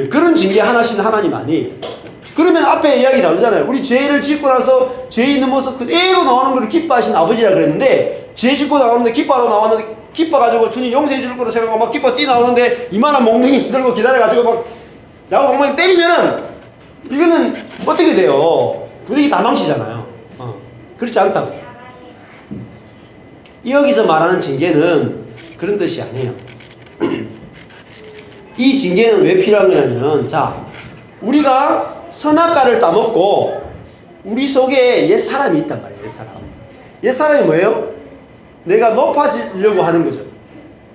그런 징계 하나씩 하나님 아니에요. 그러면 앞에 이야기 나오잖아요. 우리 죄를 짓고 나서 죄 있는 모습 그대로 나오는 걸 기뻐하신 아버지라 그랬는데, 죄 짓고 나오는데 기뻐하러 나왔는데 기뻐가지고 주님 용서해 줄 거로 생각하고 막 기뻐 뛰 나오는데 이만한 몽둥이 들고 기다려가지고 막 야구 엉망이 때리면은 이거는 어떻게 돼요? 분위기 다 망치잖아요. 그렇지 않다고. 여기서 말하는 징계는 그런 뜻이 아니에요. 이 징계는 왜 필요한 거냐면, 자, 우리가 선악과를 따먹고 우리 속에 옛사람이 있단 말이에요. 옛사람. 옛사람이 뭐예요? 내가 높아지려고 하는 거죠.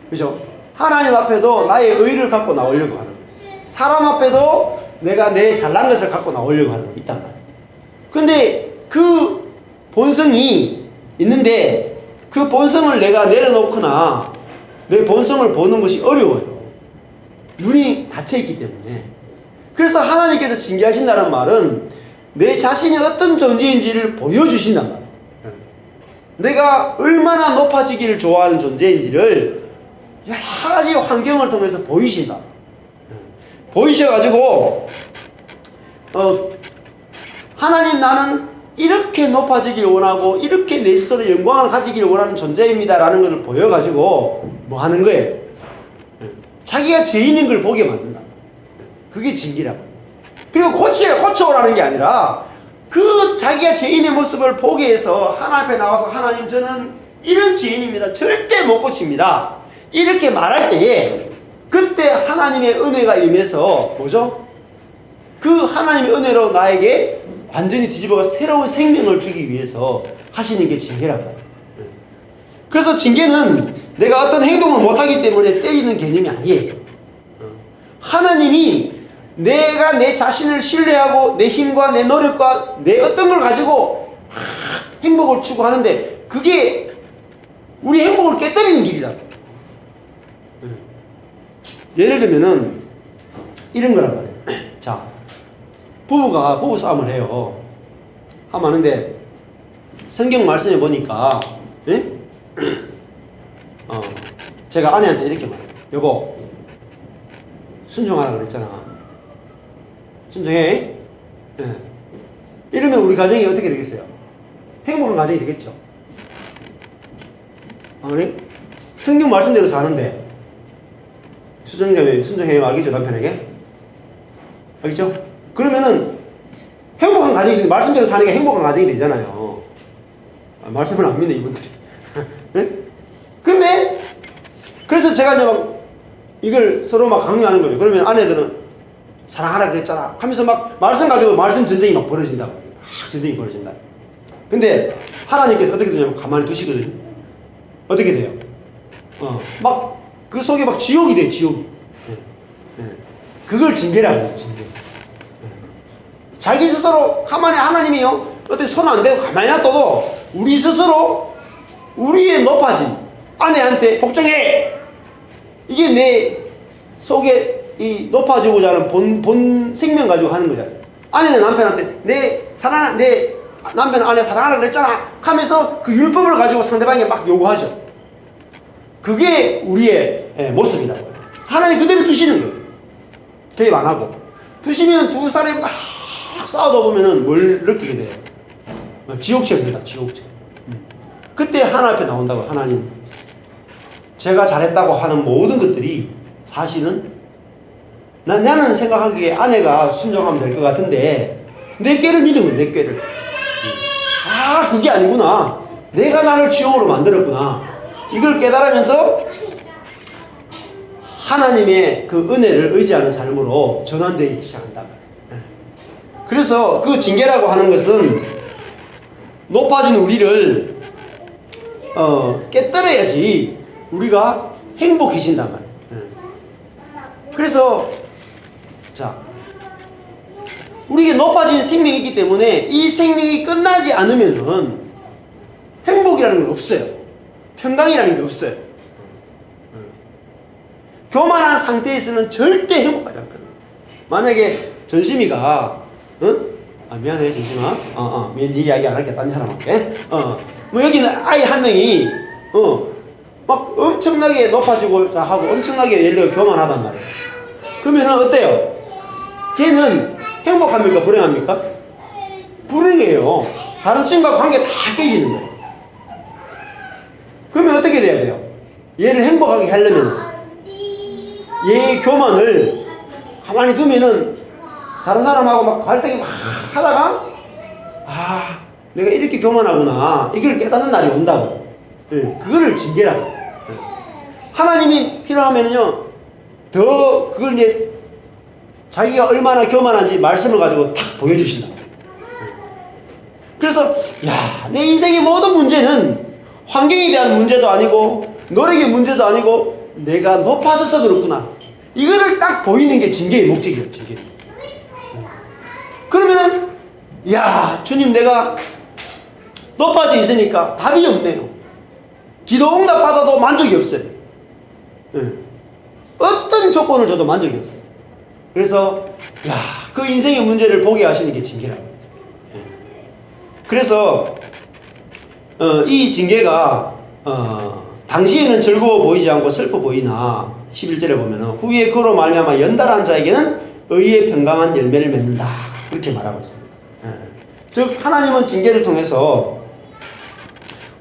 그죠? 하나님 앞에도 나의 의를 갖고 나오려고 하는 거예요. 사람 앞에도 내가 내 잘난 것을 갖고 나오려고 하는 거 있단 말이에요. 근데 그 본성이 있는데 그 본성을 내가 내려놓거나 내 본성을 보는 것이 어려워요. 눈이 닫혀있기 때문에. 그래서 하나님께서 징계하신다는 말은 내 자신이 어떤 존재인지를 보여주신단 말이에요. 내가 얼마나 높아지기를 좋아하는 존재인지를 여러 가지 환경을 통해서 보이신다. 보이셔가지고 하나님, 나는 이렇게 높아지기를 원하고 이렇게 내 스스로 영광을 가지기를 원하는 존재입니다 라는 것을 보여가지고 뭐 하는 거예요? 자기가 죄인인 걸 보게 만든다. 그게 징계라고. 그리고 고쳐오라는 게 아니라 그 자기가 죄인의 모습을 보게 해서 하나님 앞에 나와서, 하나님, 저는 이런 죄인입니다. 절대 못 고칩니다. 이렇게 말할 때에 그때 하나님의 은혜가 임해서 뭐죠? 그 하나님의 은혜로 나에게 완전히 뒤집어가 새로운 생명을 주기 위해서 하시는 게 징계란 말이에요. 그래서 징계는 내가 어떤 행동을 못하기 때문에 때리는 개념이 아니에요. 하나님이 내가 내 자신을 신뢰하고 내 힘과 내 노력과 내 어떤 걸 가지고 행복을 추구하는데 그게 우리 행복을 깨뜨리는 길이다. 예를 들면은 이런 거란 말이에요. 자, 부부가 부부 싸움을 해요. 하면 하는데 성경 말씀에 보니까 제가 아내한테 이렇게 말해요. 여보, 순종하라 그랬잖아. 순종해. 이러면 우리 가정이 어떻게 되겠어요? 행복한 가정이 되겠죠. 아니? 성경 말씀대로 사는데 순종해요. 알겠죠? 남편에게? 알겠죠? 그러면은 행복한 가정이 되는데 말씀대로 사는 게 행복한 가정이 되잖아요. 말씀을 안 믿네 이분들이. 근데 그래서 제가 이제 막 이걸 서로 막 강요하는 거죠. 그러면 아내들은 사랑하라 그랬잖아 하면서 막 말씀 가지고 말씀 전쟁이 막 벌어진다. 전쟁이 벌어진다. 근데 하나님께서 어떻게 되냐면 가만히 두시거든요. 어떻게 돼요? 막 그 속에 막 지옥이 돼요. 지옥이. 그걸 징계라고 해요. 징계. 자기 스스로 가만히 하나님이요 어떻게 손 안 대고 가만히 놔둬도 우리 스스로 우리의 높아짐, 아내한테 복종해, 이게 내 속에 이 높아지고자 하는 본 생명 가지고 하는 거잖아요. 아내는 남편한테 내 남편 아내 사랑하라 그랬잖아 하면서 그 율법을 가지고 상대방에게 막 요구하죠. 그게 우리의 모습이라고 해요. 하나님 그대로 두시는 거예요. 개입 안 하고. 두시면 두 사람이 막 싸우다 보면은 뭘 느끼게 돼요? 지옥체입니다. 지옥체. 그때 하나님 앞에 나온다고. 하나님, 제가 잘했다고 하는 모든 것들이 사실은 나는 생각하기에 아내가 순종하면 될 것 같은데 내 꾀를 믿은 거예요. 내 꾀를. 그게 아니구나. 내가 나를 지옥으로 만들었구나. 이걸 깨달으면서 하나님의 그 은혜를 의지하는 삶으로 전환되기 시작한다. 그래서 그 징계라고 하는 것은 높아진 우리를 깨뜨려야지 우리가 행복해진단 말이에요. 그래서 자, 우리에게 높아진 생명이 있기 때문에 이 생명이 끝나지 않으면은 행복이라는 건 없어요. 평강이라는 게 없어요. 교만한 상태에서는 절대 행복하지 않거든요. 만약에 전심이가 미안해 전심아. 네 이야기 안 할게. 딴 사람 할게. 뭐 여기는 아이 한 명이 막 엄청나게 높아지고 하고 엄청나게 예를 들어 교만하단 말이에요. 그러면은 어때요? 걔는 행복합니까? 불행합니까? 불행해요. 다른 친구와 관계 다 깨지는 거예요. 그러면 어떻게 돼야 돼요? 얘를 행복하게 하려면 얘의 교만을 가만히 두면은 다른 사람하고 막 갈등이 막 하다가 내가 이렇게 교만하구나 이걸 깨닫는 날이 온다고. 예, 그거를 징계라고. 예. 하나님이 필요하면은요, 더 그걸 이제 자기가 얼마나 교만한지 말씀을 가지고 탁 보여주신다. 그래서, 야, 내 인생의 모든 문제는 환경에 대한 문제도 아니고, 노력의 문제도 아니고, 내가 높아져서 그렇구나. 이거를 딱 보이는 게 징계의 목적이에요, 징계. 그러면은, 야, 주님, 내가 높아져 있으니까 답이 없네요. 기도 응답 받아도 만족이 없어요. 네. 어떤 조건을 줘도 만족이 없어요. 그래서, 야, 그 인생의 문제를 보게 하시는 게 징계라고. 네. 그래서, 이 징계가, 당시에는 즐거워 보이지 않고 슬퍼 보이나, 11절에 보면은, 후에 그로 말미암아 연달한 자에게는 의의 평강한 열매를 맺는다. 그렇게 말하고 있습니다. 네. 즉, 하나님은 징계를 통해서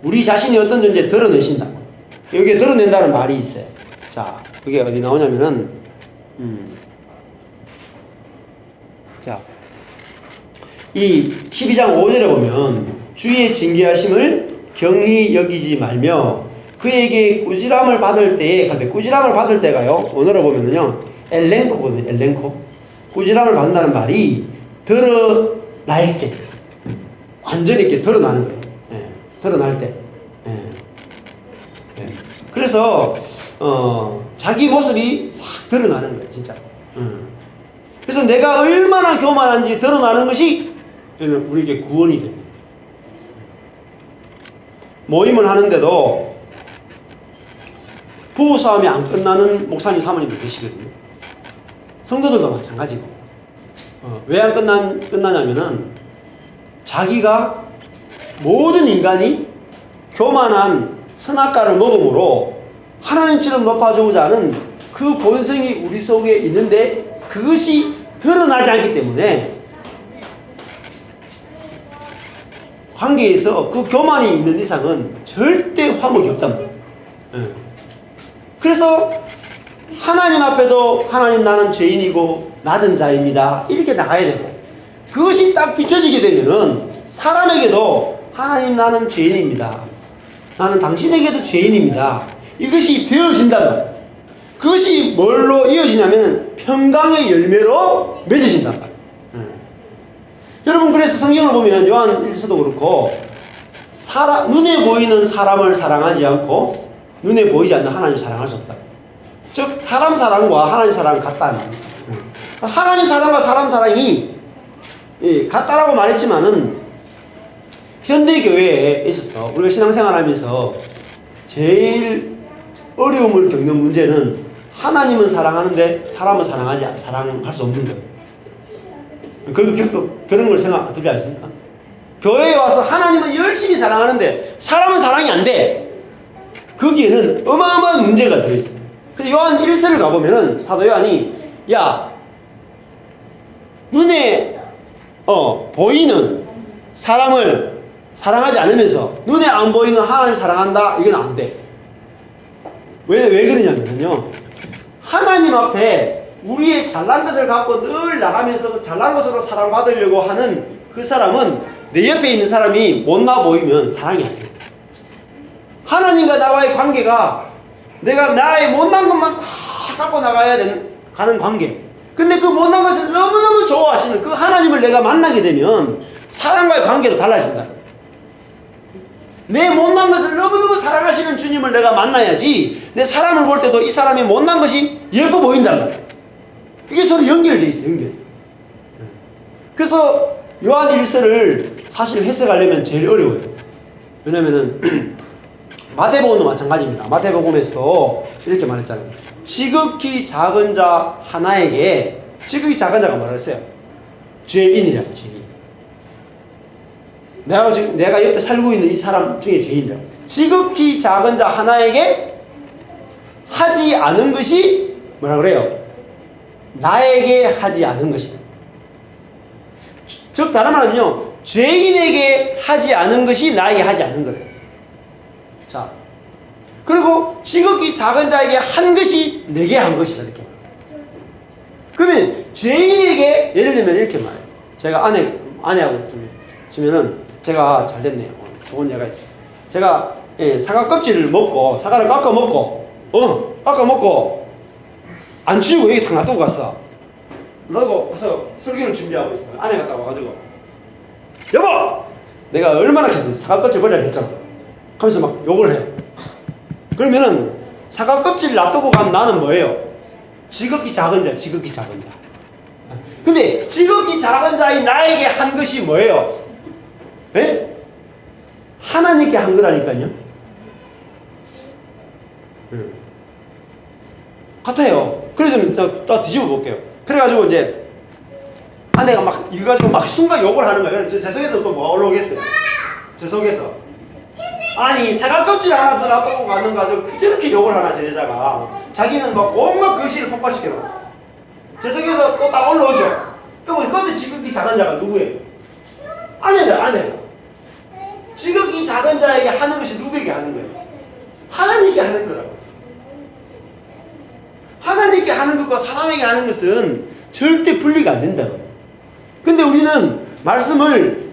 우리 자신이 어떤 존재 드러내신다. 여기에 드러낸다는 말이 있어요. 자, 그게 어디 나오냐면은, 자, 이 12장 5절에 보면, 주의 징계하심을 경히 여기지 말며, 그에게 꾸지람을 받을 때에, 근데 꾸지람을 받을 때가요, 오늘로 보면은요, 엘렌코거든요, 엘렌코. 꾸지람을 받는다는 말이 드러날 때, 완전히 이렇게 드러나는 거예요. 예, 드러날 때. 예. 예. 그래서, 자기 모습이 싹 드러나는 거예요, 진짜. 그래서 내가 얼마나 교만한지 드러나는 것이 우리에게 구원이 됩니다. 모임을 하는데도 부부싸움이 안 끝나는 목사님, 사모님도 계시거든요. 성도들도 마찬가지고. 왜 안 끝나냐면은 자기가 모든 인간이 교만한 선악과를 먹음으로 하나님처럼 높아지고자 하는 그 본성이 우리 속에 있는데 그것이 드러나지 않기 때문에 관계에서 그 교만이 있는 이상은 절대 화목이 없답니다. 그래서 하나님 앞에도 하나님 나는 죄인이고 낮은 자입니다. 이렇게 나가야 되고 그것이 딱 비춰지게 되면은 사람에게도 하나님 나는 죄인입니다. 나는 당신에게도 죄인입니다. 이것이 되어진단 말이에요. 그것이 뭘로 이어지냐면 평강의 열매로 맺어진단 말이에요. 여러분 그래서 성경을 보면 요한일서도 그렇고 눈에 보이는 사람을 사랑하지 않고 눈에 보이지 않는 하나님을 사랑할 수 없다. 즉 사람 사랑과 하나님 사랑은 같다는 말입니다. 하나님 사랑과 사람 사랑이 같다라고 말했지만은 현대 교회에 있어서 우리가 신앙생활하면서 제일 어려움을 겪는 문제는 하나님은 사랑하는데 사람은 사랑할 수 없는 거예요. 그런 걸 어떻게 아십니까? 교회에 와서 하나님은 열심히 사랑하는데 사람은 사랑이 안 돼. 거기에는 어마어마한 문제가 들어있어요. 그래서 요한 1서를 가보면은 사도 요한이 야 눈에 보이는 사람을 사랑하지 않으면서 눈에 안 보이는 하나님 사랑한다? 이건 안 돼. 왜 그러냐면요. 하나님 앞에 우리의 잘난 것을 갖고 늘 나가면서 잘난 것으로 사랑받으려고 하는 그 사람은 내 옆에 있는 사람이 못나 보이면 사랑이 안 돼. 하나님과 나와의 관계가 내가 나의 못난 것만 다 갖고 나가야 가는 관계. 근데 그 못난 것을 너무너무 좋아하시는 그 하나님을 내가 만나게 되면 사랑과의 관계도 달라진다. 내 못난 것을 너무너무 사랑하시는 주님을 내가 만나야지 내 사람을 볼 때도 이 사람의 못난 것이 예뻐 보인단 말이야. 이게 서로 연결되어 있어요. 연결. 그래서 요한 1서를 사실 해석하려면 제일 어려워요. 왜냐면은 마태복음도 마찬가지입니다. 마태복음에서도 이렇게 말했잖아요. 지극히 작은 자 하나에게 지극히 작은 자가 뭐라 했어요? 죄인이라고. 죄인. 내가 옆에 살고 있는 이 사람 중에 죄인이라고. 지극히 작은 자 하나에게 하지 않은 것이 뭐라 그래요? 나에게 하지 않은 것이다. 즉 다른 말하면요, 죄인에게 하지 않은 것이 나에게 하지 않은 거래요. 자, 그리고 지극히 작은 자에게 한 것이 내게 한 것이다. 이렇게. 그러면 죄인에게 예를 들면 이렇게 말해요. 제가 아내하고 있으면은 제가 잘 됐네요. 좋은 예가 있어요. 제가 사과 껍질을 먹고 사과를 깎아 먹고 깎아 먹고 안 치우고 여기 다 놔두고 갔어. 놔두고 가서 설교를 준비하고 있어. 아내 갔다 와가지고 여보! 내가 얼마나 했어. 사과 껍질 버려야 했잖아. 하면서 막 욕을 해. 그러면은 사과 껍질을 놔두고 간 나는 뭐예요? 지극히 작은 자, 지극히 작은 자. 근데 지극히 작은 자인 나에게 한 것이 뭐예요? 예? 하나님께 한 거라니까요. 같아요. 그래서 또 뒤집어 볼게요. 그래가지고 이제 아내가 막 이거 가지고 막 순간 욕을 하는 거예요. 제 속에서 또 뭐가 올라오겠어요? 제 속에서 아니 사과 껍질 하나 더 놔두고 가는 거 가지고 그렇게 욕을 하나 제 여자가 자기는 막 온갖 글씨를 폭발시켜요. 제 속에서 또 딱 올라오죠. 그럼 그것도 지극히 작은 자가 누구예요? 아내다. 지극히 작은 자에게 하는 것이 누구에게 하는 거예요? 하나님께 하는 거라고. 하나님께 하는 것과 사람에게 하는 것은 절대 분리가 안 된다고. 근데 우리는 말씀을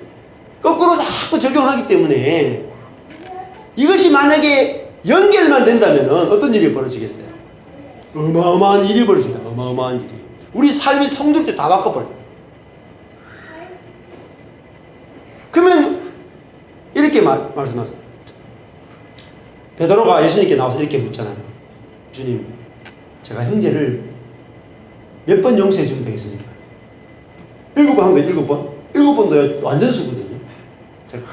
거꾸로 자꾸 적용하기 때문에 이것이 만약에 연결만 된다면 어떤 일이 벌어지겠어요? 어마어마한 일이 벌어진다. 어마어마한 일이. 우리 삶이 송두리 때 다 바꿔버려. 그러면 이렇게 말씀하세요. 베드로가 예수님께 나와서 이렇게 묻잖아요. 주님, 제가 형제를 몇 번 용서해 주면 되겠습니까? 7번 하면 7번? 7번도 완전 수거든요. 제가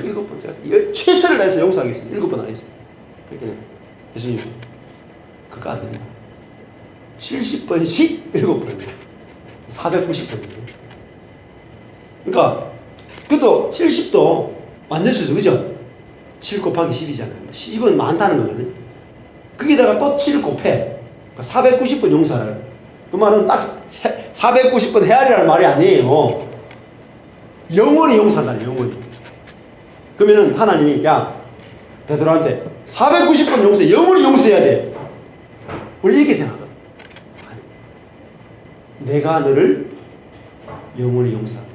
7번 제가 최선을 다해서 용서하겠습니다. 7번 하겠습니다. 그렇게 예수님, 그거 안 된다. 70번씩 7번입니다. 490번이에요. 그러니까 그것도 70도 완전 수죠. 그죠? 7 곱하기 10이잖아요. 10은 많다는 거거든요. 거기다가 또 7 곱해. 490번 용서를. 그 말은 딱 490번 헤아리라는 말이 아니에요. 영원히 용서한다. 영원히. 그러면은 하나님이 야 베드로한테 490번 용서해. 영원히 용서해야 돼. 우리 이렇게 생각하거든. 내가 너를 영원히 용서한다.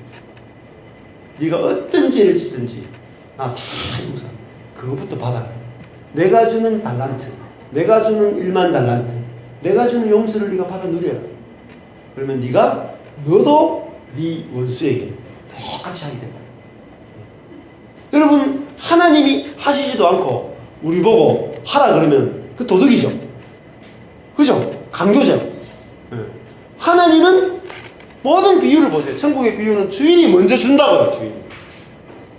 네가 어떤 죄를 짓든지 나 다 용서한다. 그거부터 받아라. 내가 주는 달란트, 내가 주는 1만 달란트, 내가 주는 용서를 네가 받아 누려라. 그러면 네가 너도 네 원수에게 똑같이 하게 된다. 여러분 하나님이 하시지도 않고 우리 보고 하라 그러면 그 도덕이죠. 그죠? 강조죠. 하나님은 모든 비유를 보세요. 천국의 비유는 주인이 먼저 준다고요. 주인이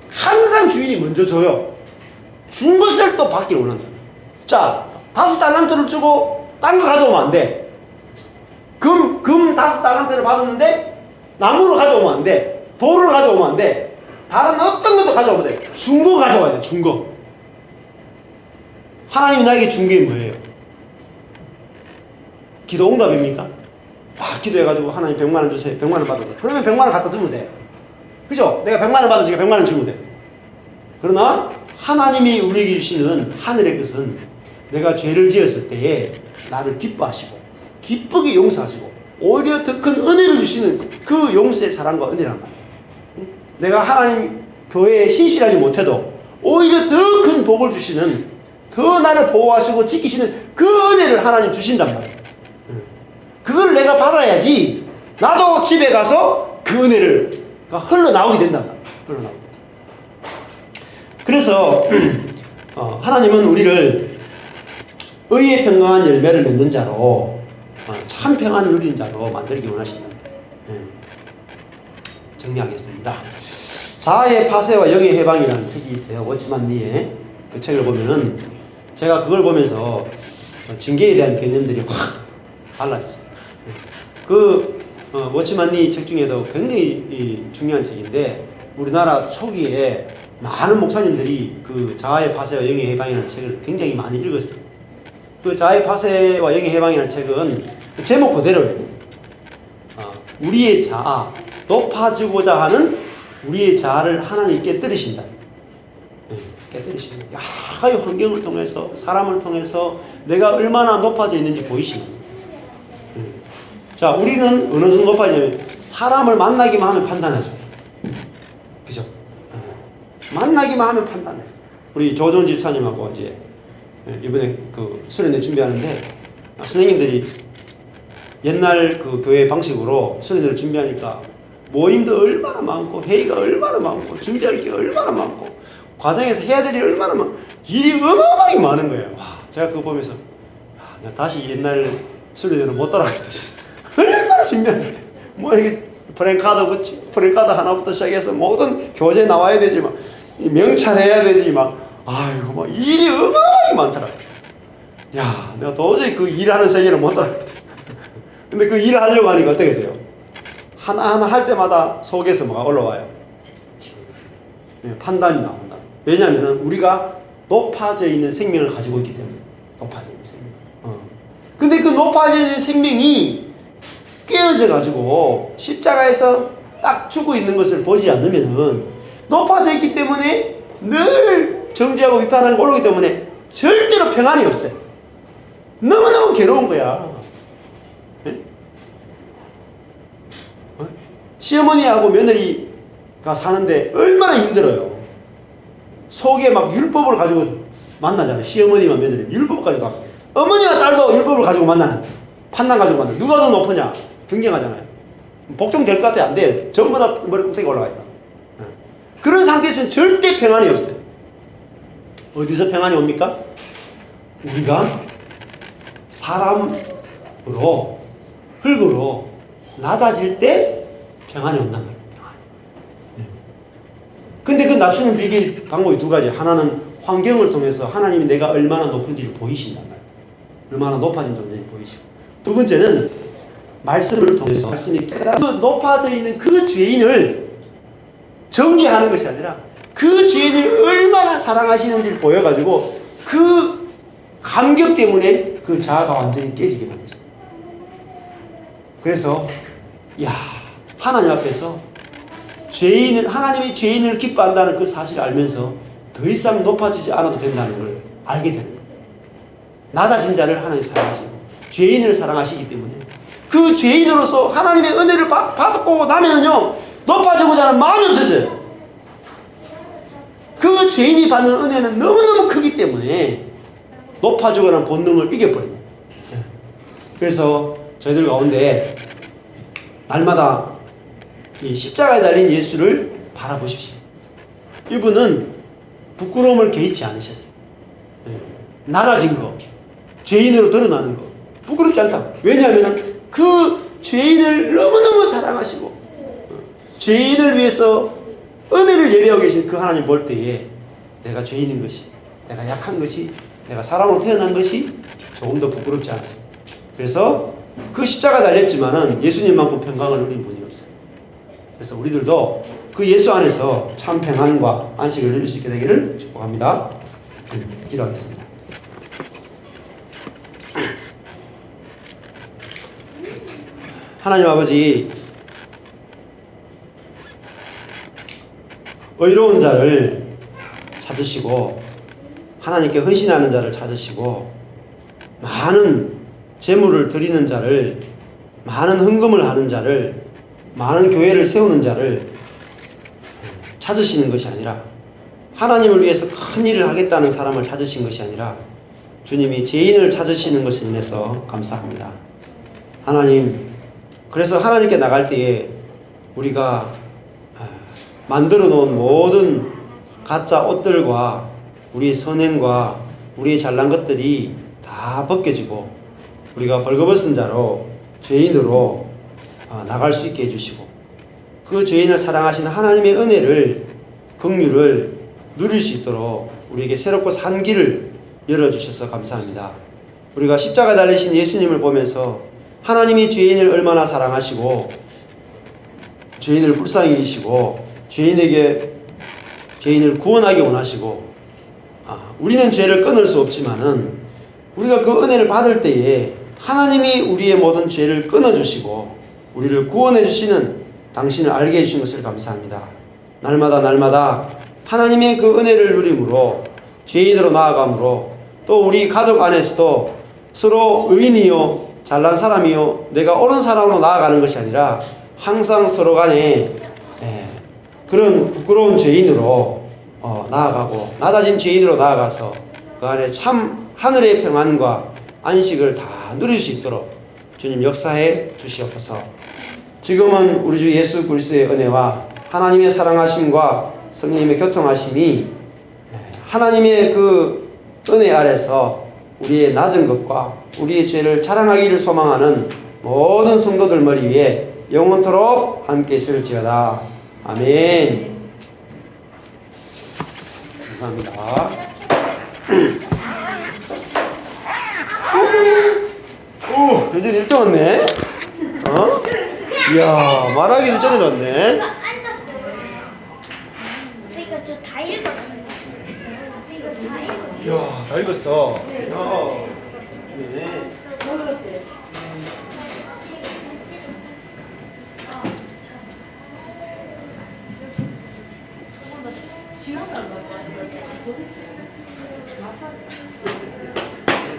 항상 주인이 먼저 줘요. 준 것을 또 받길 원한다. 자, 5달란트를 주고 딴 거 가져오면 안 돼. 금 5달란트를 받았는데 나무를 가져오면 안 돼. 돌을 가져오면 안 돼. 다른 어떤 것도 가져오면 돼. 준 거 가져와야 돼. 준 거. 하나님이 나에게 준 게 뭐예요? 기도 응답입니까? 막 기도해가지고 하나님 100만 원 주세요. 100만 원 받아서. 그러면 100만 원 갖다 주면 돼. 그죠? 내가 100만 원 받아주니까 100만 원 주면 돼. 그러나 하나님이 우리에게 주시는 하늘의 것은 내가 죄를 지었을 때에 나를 기뻐하시고 기쁘게 용서하시고 오히려 더 큰 은혜를 주시는 그 용서의 사랑과 은혜란 말이에요. 내가 하나님 교회에 신실하지 못해도 오히려 더 큰 복을 주시는 더 나를 보호하시고 지키시는 그 은혜를 하나님 주신단 말이에요. 그걸 내가 받아야지 나도 집에 가서 그 은혜를 흘러나오게 된단 말이에요. 흘러나오게. 그래서 하나님은 우리를 의의 평강한 열매를 맺는 자로 참 평안을 누리는 자로 만들기 원하십니다. 정리하겠습니다. 자아의 파쇄와 영의 해방이라는 책이 있어요. 워치만 리의 그 책을 보면은 제가 그걸 보면서 징계에 대한 개념들이 확 달라졌어요. 그 워치만 리 책 중에도 굉장히 중요한 책인데 우리나라 초기에 많은 목사님들이 그 자아의 파쇄와 영의 해방이라는 책을 굉장히 많이 읽었어요. 그 자아의 파쇄와 영의 해방이라는 책은 제목 그대로예요. 우리의 자아, 높아지고자 하는 우리의 자아를 하나님 깨뜨리신다. 깨뜨리신다. 여러 환경을 통해서 사람을 통해서 내가 얼마나 높아져 있는지 보이시는. 자, 우리는 어느 정도 높아지냐면 사람을 만나기만 하면 판단하죠. 그죠? 만나기만 하면 판단해. 우리 조정 집사님하고 이제 이번에 그 수련회 준비하는데 선생님들이 옛날 그 교회 방식으로 수련회를 준비하니까 모임도 얼마나 많고 회의가 얼마나 많고 준비할 게 얼마나 많고 과정에서 해야 될 일이 얼마나 많고 일이 어마어마하게 많은 거예요. 와, 제가 그거 보면서 나 다시 옛날 수련회로 못 따라가겠다. 얼마나 준비하는데 뭐 이게 프랭카드 하나부터 시작해서 모든 교재 나와야 되지 막 명찰해야 되지 막 아이고 막 일이 어마어마하게 많더라. 야, 내가 도저히 그 일하는 세계를 못 따라가겠다. 근데 그 일을 하려고 하니까 어떻게 돼요? 하나하나 할 때마다 속에서 뭐가 올라와요? 판단이 나온다. 왜냐하면 우리가 높아져 있는 생명을 가지고 있기 때문에. 높아져 있는 생명. 근데 그 높아져 있는 생명이 깨어져 가지고 십자가에서 딱 죽고 있는 것을 보지 않으면은 높아져 있기 때문에 늘 정죄하고 비판하는 걸 오르기 때문에 절대로 평안이 없어요. 너무너무 괴로운 거야. 시어머니하고 며느리가 사는데 얼마나 힘들어요. 속에 막 율법을 가지고 만나잖아요. 시어머니와 며느리 율법 가지고 어머니와 딸도 율법을 가지고 만나는 판단 가지고 만나는 누가 더 높으냐 경쟁하잖아요. 복종될 것 같아 안 돼. 전부 다 머리 꼭대기 올라가 있다. 그런 상태에서는 절대 평안이 없어요. 어디서 평안이 옵니까? 우리가 사람으로 흙으로 낮아질 때 평안이 온단 말이에요. 근데 그 낮추는 비결 방법이 두 가지. 하나는 환경을 통해서 하나님이 내가 얼마나 높은지를 보이신단 말이에요. 얼마나 높아진 존재인지 보이시고. 두 번째는 말씀을 통해서 말씀이 깨달아 높아져 있는 그 죄인을 정죄하는 것이 아니라 그 죄인을 얼마나 사랑하시는지를 보여가지고 그 감격 때문에 그 자아가 완전히 깨지게 되는 거죠. 그래서 하나님 앞에서 하나님이 죄인을 기뻐한다는 그 사실을 알면서 더 이상 높아지지 않아도 된다는 걸 알게 되는 거예요. 낮아진 자를 하나님 사랑하시고 죄인을 사랑하시기 때문에 그 죄인으로서 하나님의 은혜를 받고 나면은요 높아지고자 하는 마음이 없어져요. 그 죄인이 받는 은혜는 너무너무 크기 때문에 높아지고자 하는 본능을 이겨버립니다. 그래서 저희들 가운데 날마다 이 십자가에 달린 예수를 바라보십시오. 이분은 부끄러움을 개의치 않으셨어요. 낮아진 거, 죄인으로 드러나는 거 부끄럽지 않다. 왜냐하면 그 죄인을 너무너무 사랑하시고 죄인을 위해서 은혜를 예배하고 계신 그 하나님 볼 때에 내가 죄인인 것이, 내가 약한 것이, 내가 사람으로 태어난 것이 조금 더 부끄럽지 않았습니다. 그래서 그 십자가 달렸지만은 예수님만큼 평강을 누린 분이 없어요. 그래서 우리들도 그 예수 안에서 참 평안과 안식을 누릴 수 있게 되기를 축복합니다. 기도하겠습니다. 하나님 아버지, 의로운 자를 찾으시고 하나님께 헌신하는 자를 찾으시고 많은 재물을 드리는 자를, 많은 헌금을 하는 자를, 많은 교회를 세우는 자를 찾으시는 것이 아니라 하나님을 위해서 큰 일을 하겠다는 사람을 찾으신 것이 아니라 주님이 죄인을 찾으시는 것을 인해서 감사합니다. 하나님, 그래서 하나님께 나갈 때에 우리가 만들어 놓은 모든 가짜 옷들과 우리의 선행과 우리의 잘난 것들이 다 벗겨지고 우리가 벌거벗은 자로 죄인으로 나갈 수 있게 해주시고 그 죄인을 사랑하시는 하나님의 은혜를, 긍휼을 누릴 수 있도록 우리에게 새롭고 산 길을 열어주셔서 감사합니다. 우리가 십자가 달리신 예수님을 보면서 하나님이 죄인을 얼마나 사랑하시고 죄인을 불쌍히 여기시고 죄인을 구원하기 원하시고 우리는 죄를 끊을 수 없지만은 우리가 그 은혜를 받을 때에 하나님이 우리의 모든 죄를 끊어주시고 우리를 구원해 주시는 당신을 알게 해주신 것을 감사합니다. 날마다 하나님의 그 은혜를 누림으로 죄인으로 나아감으로 또 우리 가족 안에서도 서로 의인이요 잘난 사람이요 내가 옳은 사람으로 나아가는 것이 아니라 항상 서로 간에 그런 부끄러운 죄인으로 나아가고 낮아진 죄인으로 나아가서 그 안에 참 하늘의 평안과 안식을 다 누릴 수 있도록 주님 역사해 주시옵소서. 지금은 우리 주 예수 그리스도의 은혜와 하나님의 사랑하심과 성령님의 교통하심이 하나님의 그 은혜 아래서 우리의 낮은 것과 우리의 죄를 자랑하기를 소망하는 모든 성도들 머리 위에 영원토록 함께 있을지어다. 아멘. 감사합니다. 오, 여전히 1등 왔네. 이야, 말하기도 전에 왔네. 그러니까 저 다 읽었어요. 이야, 다 읽었어. 이야, 네.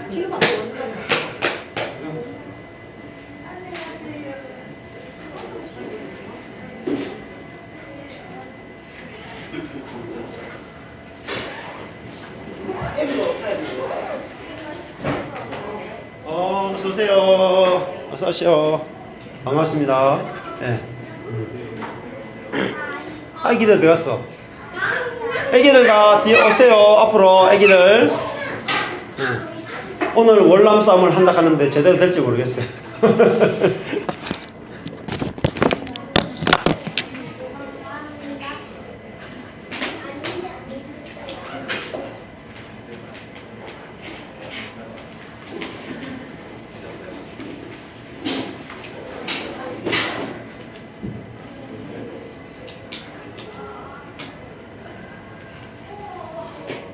지금 안 돼. 어서 오세요. 어서 오세요. 반갑습니다. 네. 아기들 어디 갔어? 아기들 다 뒤에 오세요. 앞으로 아기들. 네. 오늘 월남 싸움을 한다 하는데 제대로 될지 모르겠어요.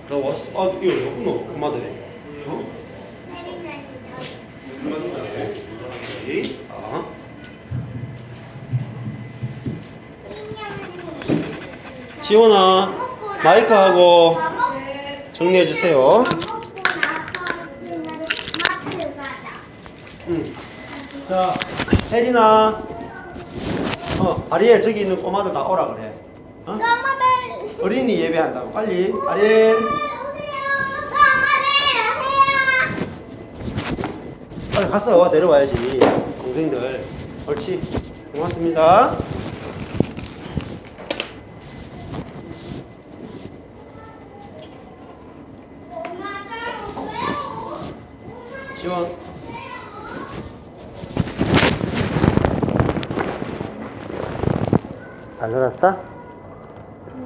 나 왔어. 아, 이거 왜 없노? 그마들이. 지원아, 마이크하고 정리해 주세요. 자, 혜린아, 아리엘 저기 있는 꼬마들 다 오라 그래. 어린이 예배한다고 빨리. 아리엘. 빨리 갔어. 내려와야지. 동생들. 옳지. 고맙습니다. 지원. 잘 놀았어?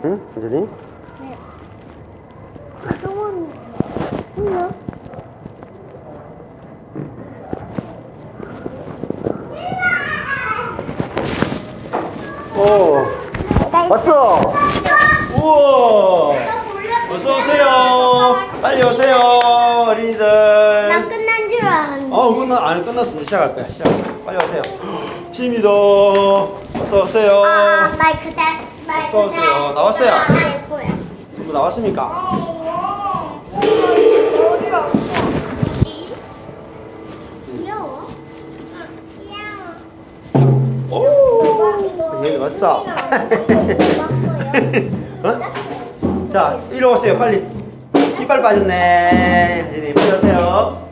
응? 은준이? 네. 뭐야? 오, 왔어. 우와. 어서 오세요. 빨리 오세요, 어린이들. 나 끝난 줄 알았는데. 안 끝났어. 시작할 거야. 빨리 오세요. 시미도 어서 오세요. 마이크 어서 오세요. 나왔어요? 뭐야? 전부 나왔습니까? 귀여워? 귀여워. 오, 얘 왔어. 어? 자, 이리 오세요. 빨리. 이빨 빠졌네. 혜진이, 빨리 오세요.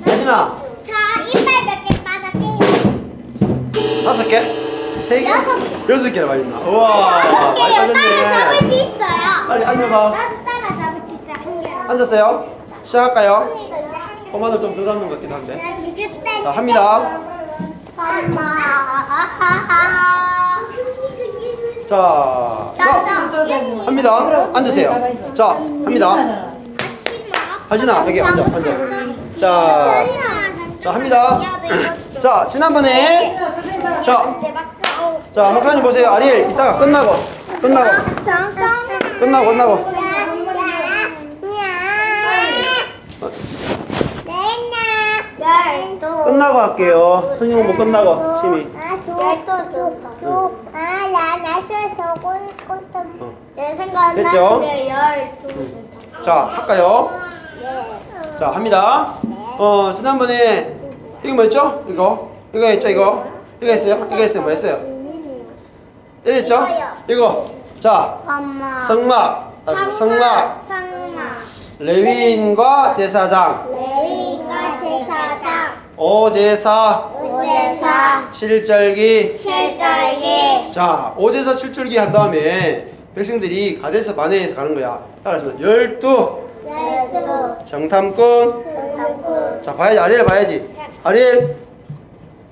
혜진아, 자, 이빨 몇 개 빠졌게요? 5개? 3개? 6개. 6개나 빠졌나? 우와, 많이 따라 잡을 수 빠졌네. 있어요. 빨리 앉아봐. 나도 따라 잡을 수 있어. 한 개. 앉았어요? 시작할까요? 언니도 이제 한 개. 꼬마들 좀 들어잡는 것 같기도 한데. 난 이제 뺄 자, 합니다. 엄마. 자, 합니다. 앉으세요. 자, 합니다. 하진아, 여기 앉아. 자, 합니다. 자, 지난번에 자, 목사님 보세요. 아리엘 이따가 끝나고 끝나고 할게요. 선생님 뭐 끝나고 심히. 내 생각은 됐죠? 12. 자, 할까요? 자, 합니다. 지난번에 이거 뭐였죠? 이거 했죠? 이거 했어요? 뭐 했어요? 때렸죠? 이거 자, 엄마. 성막, 성막, 상막. 레위인과 제사장, 레위인과 제사장. 오제사, 오제사. 칠절기. 칠절기. 자, 오제사 칠절기 한 다음에 백성들이 가데스 바네에서 가는 거야. 따라하시면 12 열두. 정탐꾼. 정탐꾼. 자, 봐야지. 아리엘 봐야지. 아리엘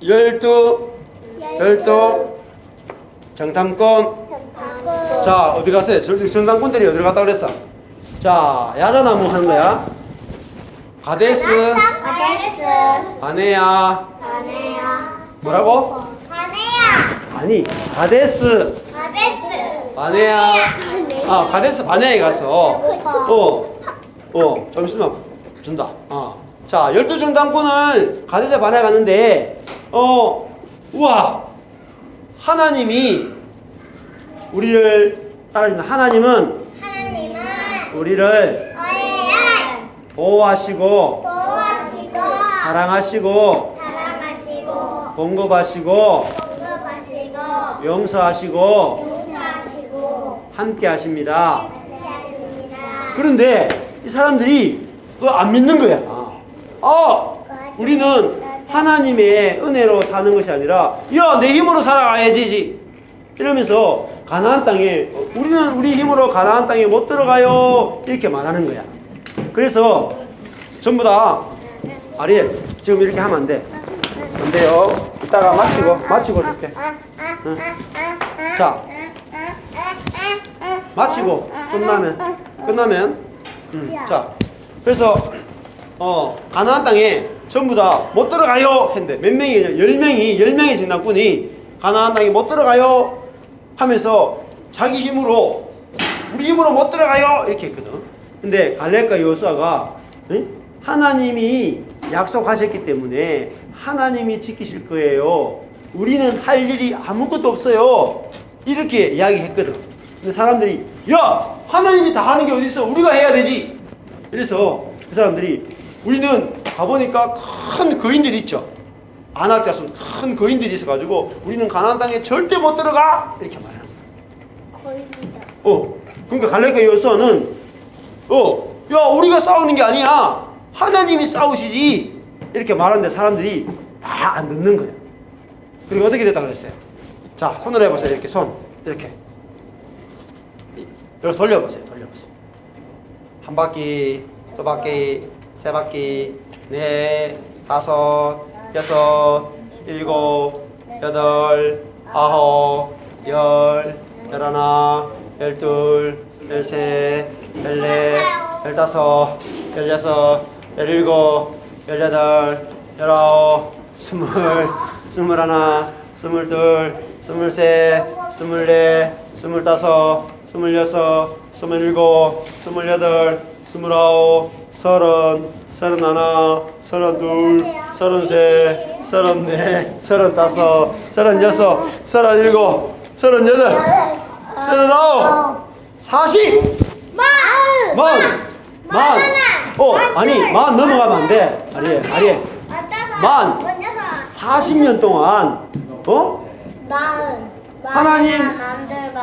12 정탐꾼. 정탐꾼. 자, 어디 갔어요? 정탐꾼들이 어디 갔다 그랬어? 자, 야자나무 하는 거야. 가데스 가데스. 바네야. 바네야. 뭐라고? 바네야. 아니, 가데스 가데스. 바네야. 아, 가데스 바네야에 가서 좀 있으면 준다. 자, 12정탐꾼을 가데스 바네야 갔는데 우와, 하나님이 우리를 따라주는 하나님은 하나님은 우리를 우리를 보호하시고 보호하시고 사랑하시고 사랑하시고 공급하시고 공급하시고 용서하시고 용서하시고 함께 하십니다. 함께하십니다. 그런데 이 사람들이 그거 안 믿는 거야. 우리는 하나님의 은혜로 사는 것이 아니라 야, 내 힘으로 살아가야 되지 이러면서 가나안 땅에 우리는 우리 힘으로 가나안 땅에 못 들어가요 이렇게 말하는 거야. 그래서 전부 다 아리엘 지금 이렇게 하면 안 돼. 안 돼요. 이따가 마치고 이렇게. 응. 자, 마치고 끝나면 자, 그래서 가나안 땅에 전부 다 못 들어가요 했는데 몇 명이냐? 10명의 정탐꾼이 가나안 땅에 못 들어가요 하면서 자기 힘으로 우리 힘으로 못 들어가요 이렇게 했거든. 근데 갈렙과 여호수아가 하나님이 약속하셨기 때문에 하나님이 지키실 거예요. 우리는 할 일이 아무것도 없어요. 이렇게 이야기했거든. 근데 사람들이 야, 하나님이 다 하는 게 어디 있어? 우리가 해야 되지. 그래서 그 사람들이 우리는 가보니까 큰 거인들이 있죠. 아낙 자손 큰 거인들이 있어가지고 우리는 가나안 땅에 절대 못 들어가 이렇게 말하는 거야. 그러니까 갈렙과 여호수아는 야, 우리가 싸우는 게 아니야. 하나님이 싸우시지 이렇게 말하는데 사람들이 다 안 듣는 거야. 그리고 어떻게 됐다 그랬어요? 자, 손으로 해보세요. 이렇게 손 이렇게 돌려보세요. 한 바퀴, 두 바퀴, 세 바퀴, 네, 다섯, 여섯, 일곱, 여덟, 아홉, 열, 열하나, 열둘, 열셋, 열넷, 열다섯, 열여섯, 열일곱, 열여덟, 열아홉, 스물, 스물하나, 스물둘, 스물셋, 스물넷, 스물다섯, 스물여섯, 스물일곱, 스물여덟, 스물아홉, 서른, 서른하나, 서른둘, 서른셋, 서른넷, 서른다섯, 서른여섯, 서른일곱, 서른여덟, 서른아홉, 40! 만! 아니, 만 넘어가면 안 돼. 아리에. 40년 동안, 하나님,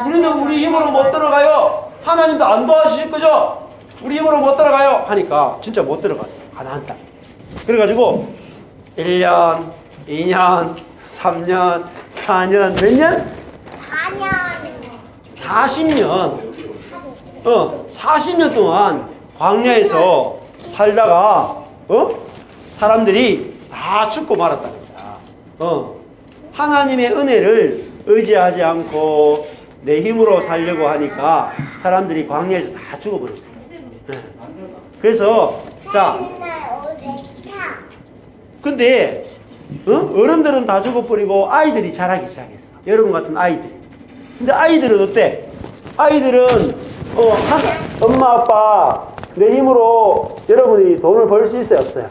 우리는 우리 힘으로 못 들어가요. 하나님도 안 도와주실 거죠? 우리 힘으로 못 들어가요. 하니까 진짜 못 들어갔어. 가나안 땅. 그래가지고 1년, 2년, 3년, 4년, 몇 년? 40년. 40년 동안 광야에서 살다가 사람들이 다 죽고 말았다는 거야. 하나님의 은혜를 의지하지 않고 내 힘으로 살려고 하니까 사람들이 광야에서 다 죽어버렸어. 그래서 자, 근데 어른들은 다 죽어버리고 아이들이 자라기 시작했어. 여러분 같은 아이들. 근데 아이들은 어때? 아이들은 엄마 아빠 내 힘으로 여러분이 돈을 벌 수 있어요, 없어요?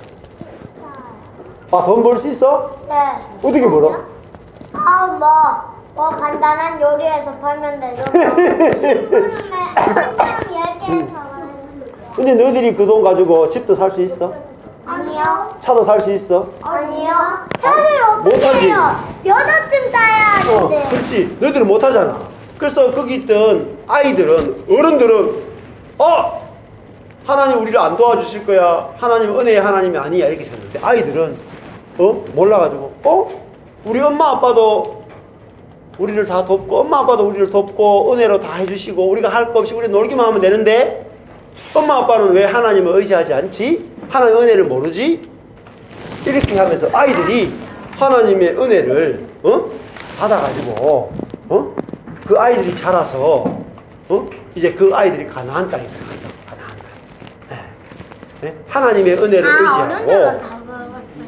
돈 벌 수 있어? 네. 어떻게 벌어? 간단한 요리에서 벌면 되죠. 근데 너희들이 그 돈 가지고 집도 살 수 있어? 아니요. 차도 살 수 있어? 아니요. 차를 어떻게 못하지. 해요? 몇 원쯤 따야 하는데. 그렇지. 너희들은 못하잖아. 그래서 거기 있던 아이들은, 어른들은 하나님 우리를 안 도와주실 거야, 하나님 은혜의 하나님이 아니야, 이렇게 생각했는데 아이들은 몰라가지고 우리 엄마 아빠도 우리를 다 돕고, 엄마 아빠도 우리를 돕고 은혜로 다 해주시고 우리가 할 거 없이 우리 놀기만 하면 되는데 엄마 아빠는 왜 하나님을 의지하지 않지? 하나님의 은혜를 모르지? 이렇게 하면서 아이들이 하나님의 은혜를 받아가지고 그 아이들이 자라서 이제 그 아이들이 가나안 땅에 들어간다. 가나안 땅. 네? 하나님의 은혜를 의지하고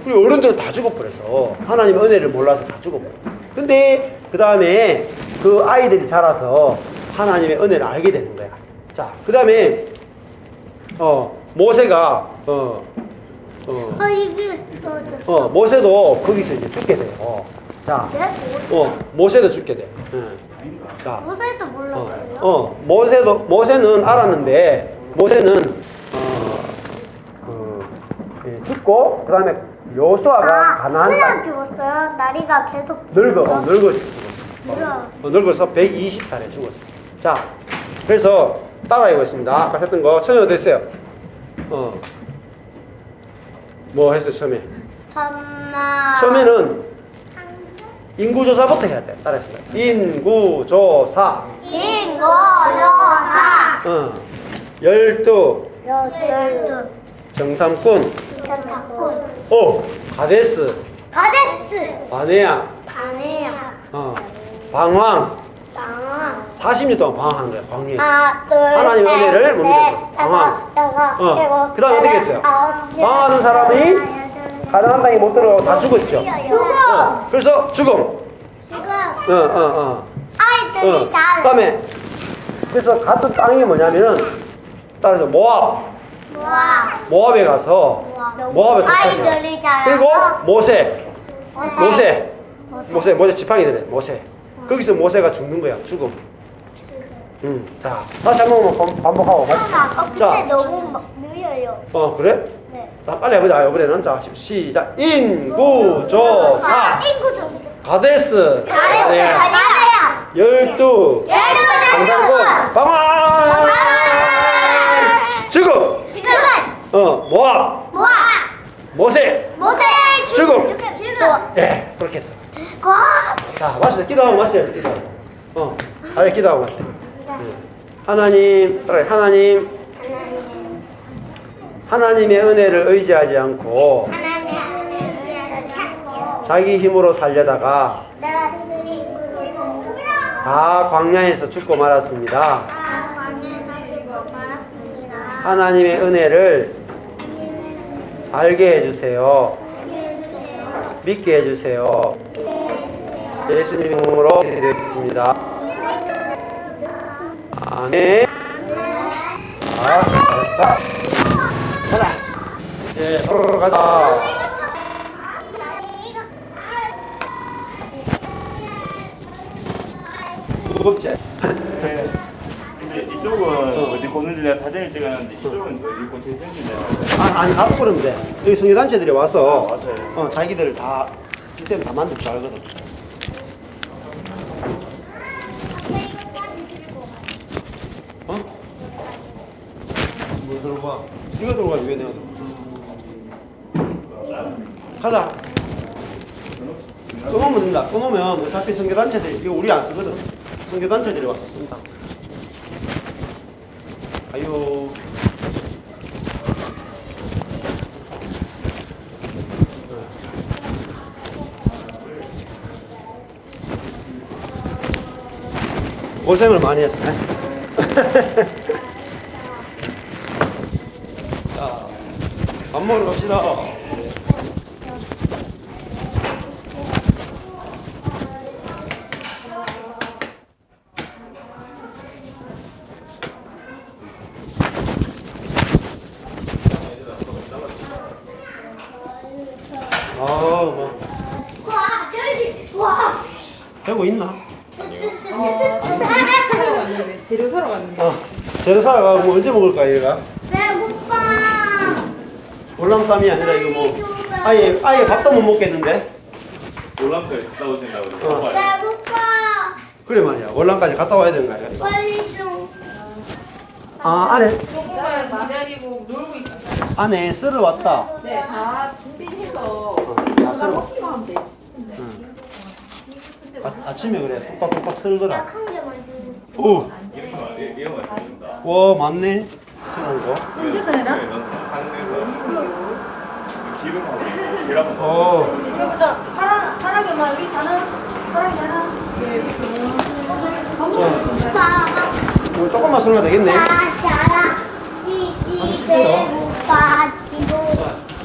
우리 어른들은 다 죽어버려서 하나님의 은혜를 몰라서 다 죽어버려. 근데 그 다음에 그 아이들이 자라서 하나님의 은혜를 알게 되는 거야. 자, 그 다음에 모세가 이게 모세도 거기서 이제 죽게 돼요. 자, 모세도 죽게 돼. 자, 모세도 몰랐어요? 모세는 알았는데 모세는 죽고 그 다음에 여호수아가 가나안 그냥 땅 죽었어요? 나리가 계속 늙어서 120살에 죽었어. 자, 그래서 따라해보겠습니다. 아까 했던 거 처음에 됐어요. 뭐 했어요 처음에? 처음에는 인구조사부터 해야 돼. 따라해보세요. 인구조사. 12. 정탐꾼. 가데스. 바네아. 방황. 40년 동안 방황하는 거야. 방황. 하나님 은혜를 못 믿어서 방황. 그 다음에 어떻게 했어요? 방황하는 사람이 가나안 땅에 못 들어가고 다 죽었죠. 그래서 죽음. 아이들이 그 다음에 그래서 갔던 땅이 뭐냐면은 따라서 모압에 가서 모압에 아이들이 도착해요. 그리고 모세 지팡이들에 모세. 거기서 모세가 죽는 거야. 죽음. 자, 다시 한 번만 반복하고 같이. 자, 너무 느려요. 그래? 네. 자, 빨리 해보자. 이번에는 자, 시작. 인구조사. 가데스. 잘했어요. 12. 정탐꾼. 방황. 죽음. 모압. 모세. 죽음. 예, 그렇게 했어. 자, 마시자. 기도하고 마셔야지. 기도하고. 기도하고 마셔. 하나님의 은혜를 의지하지 않고 자기 힘으로 살려다가 다 광야에서 죽고 말았습니다. 하나님의 은혜를 알게 해주세요. 믿게 해주세요. 예수님 이름으로 기도드리겠습니다. 아멘. 잘했다. 가자. 이제 서로 가자. 무겁지? 근데 이쪽은 어디 꽂는지 내가 사진을 찍었는데 이쪽은 어디 꽂힐지 내가 아니, 가서 그러면 돼. 여기 성교단체들이 와서 맞아요. 자기들 다 시스템 다 만들 줄 알거든. 뭘 들어봐? 이거 들어가지 왜 내가 가자. 끊으면 된다. 끊으면 어차피 성교단체들이 이거 우리 안 쓰거든. 성교단체들이 와서 쓴다. 아유. 고생을 많이 했네. 자, 밥 먹으러 갑시다. 되고 있나? 재료 사러 갔는데. 재료 사러 가고 언제 먹을까 얘가? 배고파. 월남쌈이 아니라 이거 뭐 아예 밥도 못 먹겠는데? 올람까지 갔다 오신다고 어. 배고파. 그래 말이야. 월남까지 갔다 와야 되는 거야. 빨리 좀. 아, 안에 조금만 기다리고 놀고 있어요. 안에 썰어 왔다. 네, 다 준비해서 다 썰어. 먹기만 하면 돼. 아침에 그래. 톡박톡박 썰더라. 약한 개만 좀. 오, 이런 거 있습니다. 와 맞네. 썰은 거. 언제 되나? 한국에서 기름하고 계란 어, 여보자 파랑이만 우리 자는 파랑이 자는 이거 조금만 썰면 되겠네. 자라 찌찌대로 빠지고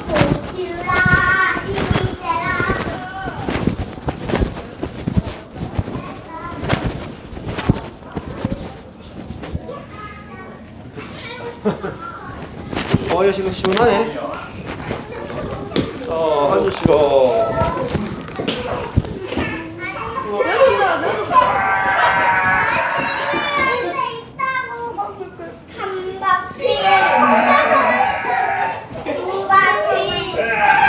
고추라 이대라. 이거 지금 시원하네. 앉으시고. 한 바퀴 두 바퀴 세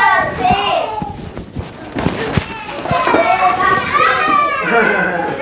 바퀴 네 바퀴